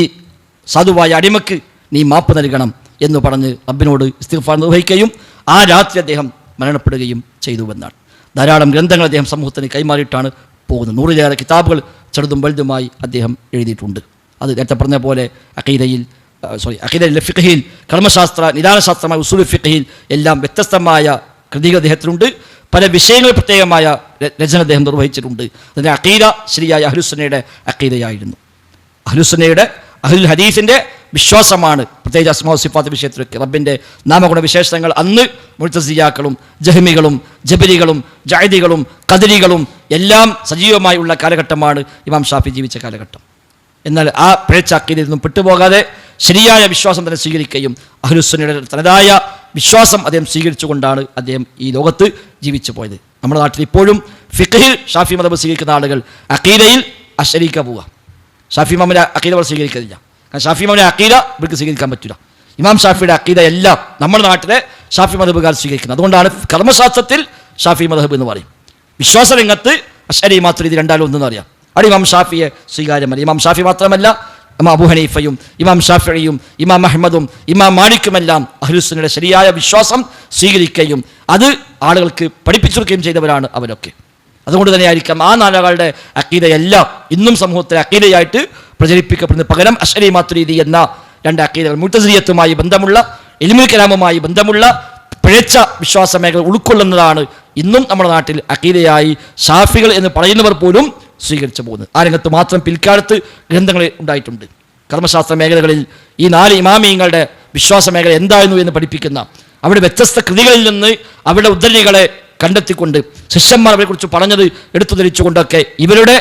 സാധുവായ അടിമക്ക് നീ മാപ്പ് നൽകണം എന്ന് പറഞ്ഞ് റബ്ബിനോട് ഇസ്തിഗ്ഫാർ നിർവഹിക്കുകയും ആ രാത്രി അദ്ദേഹം മരണപ്പെടുകയും ചെയ്തുവെന്നാണ്. ധാരാളം ഗ്രന്ഥങ്ങൾ അദ്ദേഹം സമൂഹത്തിന് കൈമാറിയിട്ടാണ് പോകുന്നത്. 100-ലേറെ കിതാബുകൾ ചെറുതും വലുതുമായി അദ്ദേഹം എഴുതിയിട്ടുണ്ട്. അത് നേരത്തെ പറഞ്ഞ പോലെ അഖീദയിൽ ഫിഖ്ഹിൽ, കർമ്മശാസ്ത്ര നിദാനശാസ്ത്രമായ ഉസൂൽ ഫിഖ്ഹിൽ എല്ലാം വ്യത്യസ്തമായ കൃതികൾ അദ്ദേഹത്തിനുണ്ട്. പല വിഷയങ്ങൾ പ്രത്യേകമായ രചന അദ്ദേഹം നിർവഹിച്ചിട്ടുണ്ട്. അതിൻ്റെ അഖീദ ശരിയായ അഹ്ലുസുന്നയുടെ അഖീദയായിരുന്നു. അഹ്ലുസുന്നയുടെ അഹ്ലുൽ ഹദീസിൻ്റെ വിശ്വാസമാണ് പ്രത്യേകിച്ച് അസ്മാഉ സിഫാത്ത് വിഷയത്തിലൊക്കെ റബ്ബിൻ്റെ നാമഗുണ വിശേഷണങ്ങൾ അന്ന് മുഅ്തസിലികളും ജഹ്മികളും ജബരികളും ജഅദികളും ഖദരികളും എല്ലാം സജീവമായി ഉള്ള കാലഘട്ടമാണ് ഇമാം ഷാഫി ജീവിച്ച കാലഘട്ടം. എന്നാൽ ആ പിഴച്ച അഖീദയിൽ നിന്നും പെട്ടുപോകാതെ ശരിയായ വിശ്വാസം തന്നെ സ്വീകരിക്കുകയും അഹ്ലുസുന്നയുടെ തനതായ വിശ്വാസം അദ്ദേഹം സ്വീകരിച്ചുകൊണ്ടാണ് അദ്ദേഹം ഈ ലോകത്ത് ജീവിച്ചു പോയത്. നമ്മുടെ നാട്ടിൽ ഇപ്പോഴും ഫിഖ്ഹിൽ ഷാഫി മദ്ഹബ് സ്വീകരിക്കുന്ന ആളുകൾ അഖീദയിൽ അശരീക്ക പോവുക. ഷാഫി ഇമാമിൻ്റെ അഖീദ അവർ സ്വീകരിക്കുന്നില്ല. കാരണം ഷാഫി ഇമാമിൻ്റെ അഖീദ ഇവർക്ക് സ്വീകരിക്കാൻ പറ്റില്ല. ഇമാം ഷാഫിയുടെ അഖീദ എല്ലാം നമ്മുടെ നാട്ടിലെ ഷാഫി മദ്ഹബുകാർ സ്വീകരിക്കുന്നത്. അതുകൊണ്ടാണ് കർമ്മശാസ്ത്രത്തിൽ ഷാഫി മദ്ഹബ് എന്ന് പറയും. വിശ്വാസ രംഗത്ത് അശ്അരി മാതുരിദി രണ്ടാലും ഒന്നെന്ന് അറിയാം. അവിടെ ഇമാം ഷാഫിയെ സ്വീകാര്യമല്ല. ഇമാം ഷാഫി മാത്രമല്ല, ഇമാം അബൂ ഹനീഫയും ഇമാം ഷാഫിയും ഇമാം അഹ്മദും ഇമാം മാലിക്കുമെല്ലാം അഹ്ലുസുന്നയുടെ ശരിയായ വിശ്വാസം സ്വീകരിക്കുകയും അത് ആളുകൾക്ക് പഠിപ്പിച്ചു കൊടുക്കുകയും ചെയ്തവരാണ് അവരൊക്കെ. അതുകൊണ്ട് തന്നെയായിരിക്കാം ആ നാലുകളുടെ അഖീദയെല്ലാം ഇന്നും സമൂഹത്തിലെ അഖീദയായിട്ട് പ്രചരിപ്പിക്കപ്പെടുന്നത്. പകരം അശ്അരി മാതുരിദി എന്ന രണ്ട് അഖീദകൾ മുഅ്തസിലിയത്തുമായി ബന്ധമുള്ള ഇൽമുൽ കലാമുമായി ബന്ധമുള്ള പിഴച്ച വിശ്വാസ മേഖല ഉൾക്കൊള്ളുന്നതാണ് ഇന്നും നമ്മുടെ നാട്ടിൽ അഖീദയായി ഷാഫികൾ എന്ന് പറയുന്നവർ പോലും സ്വീകരിച്ചു പോകുന്നത്. ആ രംഗത്ത് മാത്രം പിൽക്കാലത്ത് ഗ്രന്ഥങ്ങൾ ഉണ്ടായിട്ടുണ്ട്. കർമ്മശാസ്ത്ര മേഖലകളിൽ ഈ 4 ഇമാമിയങ്ങളുടെ വിശ്വാസ മേഖല എന്തായിരുന്നു എന്ന് പഠിപ്പിക്കുന്ന അവിടെ വ്യത്യസ്ത കൃതികളിൽ നിന്ന് അവരുടെ ഉദ്ധരണികളെ കണ്ടെത്തിക്കൊണ്ട് ശിഷ്യന്മാർ അവരെക്കുറിച്ച് പറഞ്ഞത് എടുത്തു ധരിച്ചുകൊണ്ടൊക്കെ ഇവരുടെ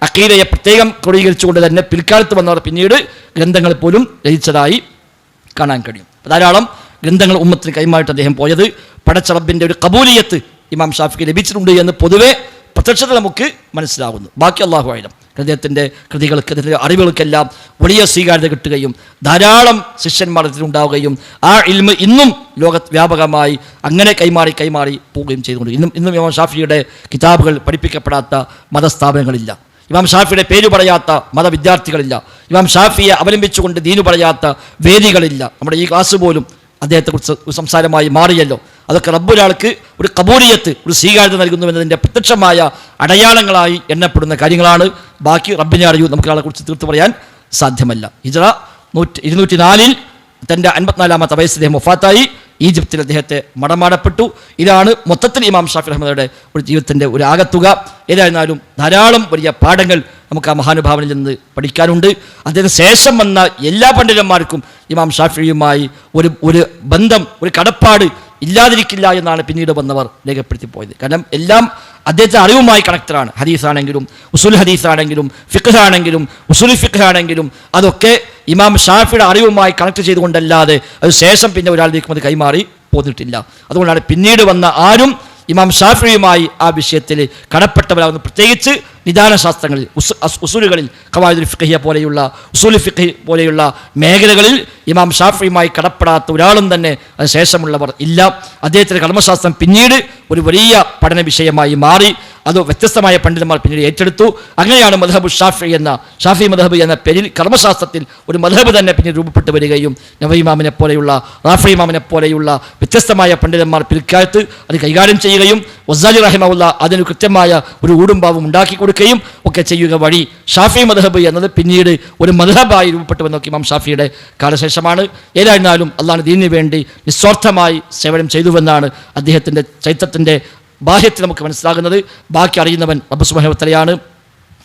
അഖീദയെ പ്രത്യേകം ക്രോഡീകരിച്ചുകൊണ്ട് തന്നെ പിൽക്കാലത്ത് വന്നവർ പിന്നീട് ഗ്രന്ഥങ്ങൾ പോലും രചിച്ചതായി കാണാൻ കഴിയും. ധാരാളം ഗ്രന്ഥങ്ങൾ ഉമ്മത്തിന് കൈമാറിയിട്ട് അദ്ദേഹം പോയത് പടച്ച റബ്ബിൻ്റെ ഒരു കബൂലിയത്ത് ഇമാം ഷാഫിക്ക് ലഭിച്ചിട്ടുണ്ട് എന്ന് പൊതുവെ പ്രത്യക്ഷത്തിൽ നമുക്ക് മനസ്സിലാകുന്നു. ബാക്കി അല്ലാഹു അഅലം. അദ്ദേഹത്തിൻ്റെ കൃതികൾക്ക് അദ്ദേഹത്തിൻ്റെ അറിവുകൾക്കെല്ലാം വലിയ സ്വീകാര്യത കിട്ടുകയും ധാരാളം ശിഷ്യന്മാർ ഇതിലുണ്ടാവുകയും ആ ഇൽമ് ഇന്നും ലോകത്ത് വ്യാപകമായി അങ്ങനെ കൈമാറി പോവുകയും ചെയ്തുകൊണ്ട് ഇന്നും ഇമാം ഷാഫിയുടെ കിതാബുകൾ പഠിപ്പിക്കപ്പെടാത്ത മതസ്ഥാപനങ്ങളില്ല. ഇമാം ഷാഫിയുടെ പേര് പറയാത്ത മതവിദ്യാർത്ഥികളില്ല. ഇമാം ഷാഫിയെ അവലംബിച്ചുകൊണ്ട് ദീനു പറയാത്ത വേദികളില്ല. നമ്മുടെ ഈ ക്ലാസ് പോലും അദ്ദേഹത്തെക്കുറിച്ച് സംസാരമായി മാറിയല്ലോ. അതൊക്കെ റബ്ബൊരാൾക്ക് ഒരു കബൂലിയത്ത്, ഒരു സ്വീകാര്യത നൽകുന്നു എന്നതിൻ്റെ പ്രത്യക്ഷമായ അടയാളങ്ങളായി എണ്ണപ്പെടുന്ന കാര്യങ്ങളാണ്. ബാക്കി റബ്ബിനെ അറിയൂ, നമുക്ക് ആളെക്കുറിച്ച് തീർത്ത് പറയാൻ സാധ്യമല്ല. ഹിജ്റ 204 തൻ്റെ 54-ാമത്തെ വയസ്സിൽ അദ്ദേഹം വഫാത്തായി. ഈജിപ്തിൽ അദ്ദേഹത്തെ മടമാടപ്പെട്ടു. ഇതാണ് മൊത്തത്തിൽ ഇമാം ഷാഫി റഹ്മത്തുള്ളാഹിയുടെ ഒരു ജീവിതത്തിൻ്റെ ഒരു ആകത്തുക. ഏതായിരുന്നാലും ധാരാളം വലിയ പാഠങ്ങൾ നമുക്ക് ആ മഹാനുഭാവനിൽ നിന്ന് പഠിക്കാനുണ്ട്. അദ്ദേഹത്തിന് ശേഷം വന്ന എല്ലാ പണ്ഡിതന്മാർക്കും ഇമാം ഷാഫിയുമായി ഒരു ബന്ധം, ഒരു കടപ്പാട് ഇല്ലാതിരിക്കില്ല എന്നാണ് പിന്നീട് വന്നവർ രേഖപ്പെടുത്തി പോയത്. കാരണം എല്ലാം അദ്ദേഹത്തെ അറിവുമായി കണക്റ്റഡാണ്. ഹദീസാണെങ്കിലും ഉസൂൽ ഹദീസാണെങ്കിലും ഫിഖ് ആണെങ്കിലും ഉസൂൽ ഫിഖ് ആണെങ്കിലും അതൊക്കെ ഇമാം ഷാഫിയുടെ അറിവുമായി കണക്ട് ചെയ്തുകൊണ്ടല്ലാതെ അത് ശേഷം പിന്നെ ഒരാളിലേക്കും അത് കൈമാറി പോന്നിട്ടില്ല. അതുകൊണ്ടാണ് പിന്നീട് വന്ന ആരും ഇമാം ഷാഫിയുമായി ആ വിഷയത്തിൽ കടപ്പെട്ടവരാകുന്നു. പ്രത്യേകിച്ച് നിദാനശാസ്ത്രങ്ങളിൽ ഉസൂലുകളിൽ ഖവായിദുൽ ഫിഖ്ഹിയ പോലെയുള്ള ഉസൂൽ ഫിഖ് പോലെയുള്ള മേഖലകളിൽ ഇമാം ഷാഫിയുമായി കടപ്പെടാത്ത ഒരാളും തന്നെ അതിന് ശേഷമുള്ളവർ ഇല്ല. അദ്ദേഹത്തിൻ്റെ കർമ്മശാസ്ത്രം പിന്നീട് ഒരു വലിയ പഠന വിഷയമായി മാറി. അത് വ്യത്യസ്തമായ പണ്ഡിതന്മാർ പിന്നീട് ഏറ്റെടുത്തു. അങ്ങനെയാണ് മദ്ഹബു ഷാഫി മദ്ഹബ് എന്ന പേരിൽ കർമ്മശാസ്ത്രത്തിൽ ഒരു മദ്ഹബ് തന്നെ പിന്നീട് രൂപപ്പെട്ടു വരികയും നവവി ഇമാമിനെ പോലെയുള്ള റാഫി ഇമാമിനെ പോലെയുള്ള വ്യത്യസ്തമായ പണ്ഡിതന്മാർ പിൽക്കാലത്ത് അത് കൈകാര്യം ചെയ്യുകയും വസ്സാലി റഹിമഹുല്ല അതിന് കൃത്യമായ ഒരു ഊടുംപാവും ഉണ്ടാക്കി കൊടുക്കുകയും ഒക്കെ ചെയ്യുക വഴി ഷാഫി മദ്ഹബ് എന്നത് പിന്നീട് ഒരു മദ്ഹബായി രൂപപ്പെട്ടുവെന്നൊക്കെ ഇമാം ഷാഫിയുടെ കാലശേഷമാണ്. ഏതായിരുന്നാലും അള്ളാഹു ദീനിന് വേണ്ടി നിസ്വാർത്ഥമായി സേവനം ചെയ്തുവെന്നാണ് അദ്ദേഹത്തിൻ്റെ ചരിത്രത്തിൻ്റെ ബാഹ്യത്തിൽ നമുക്ക് മനസ്സിലാകുന്നത്. ബാക്കി അറിയുന്നവൻ റബ്ബ് സുബ്ഹാനഹു വ തആലയാണ്.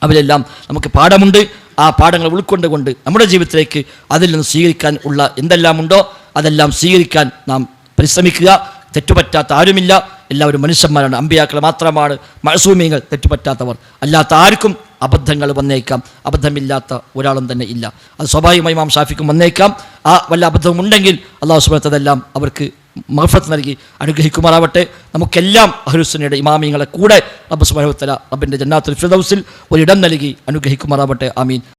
അവരെല്ലാം നമുക്ക് പാഠമുണ്ട്. ആ പാഠങ്ങൾ ഉൾക്കൊണ്ടുകൊണ്ട് നമ്മുടെ ജീവിതത്തിലേക്ക് അതിൽ നിന്ന് സ്വീകരിക്കാൻ ഉള്ള എന്തെല്ലാം ഉണ്ടോ അതെല്ലാം സ്വീകരിക്കാൻ നാം പരിശ്രമിക്കുക. തെറ്റുപറ്റാത്ത ആരുമില്ല, എല്ലാവരും മനുഷ്യന്മാരാണ്. അമ്പിയാക്കൾ മാത്രമാണ് മഅസൂമീങ്ങൾ, തെറ്റുപറ്റാത്തവർ. അല്ലാത്ത ആർക്കും അബദ്ധങ്ങൾ വന്നേക്കാം, അബദ്ധമില്ലാത്ത ഒരാളും തന്നെ ഇല്ല. അത് സ്വാഭാവികമായി ഇമാം ഷാഫിക്കും വന്നേക്കാം. ആ വല്ല അബദ്ധവും ഉണ്ടെങ്കിൽ അല്ലാഹു സുബ്ഹാനഹു വ തആല അവർക്ക് മഗ്ഫിറത്ത് നൽകി അനുഗ്രഹിക്കുമാറാവട്ടെ. നമുക്കെല്ലാം അഹ്ലുസുന്നയുടെ ഇമാമിങ്ങളെ കൂടെ റബ്ബ് സുബ്ഹാനഹു വ തആല റബ്ബിൻ്റെ ജന്നാത്തുൽ ഫിർദൗസിൽ ഒരിടം നൽകി അനുഗ്രഹിക്കുമാറാവട്ടെ. ആമീൻ.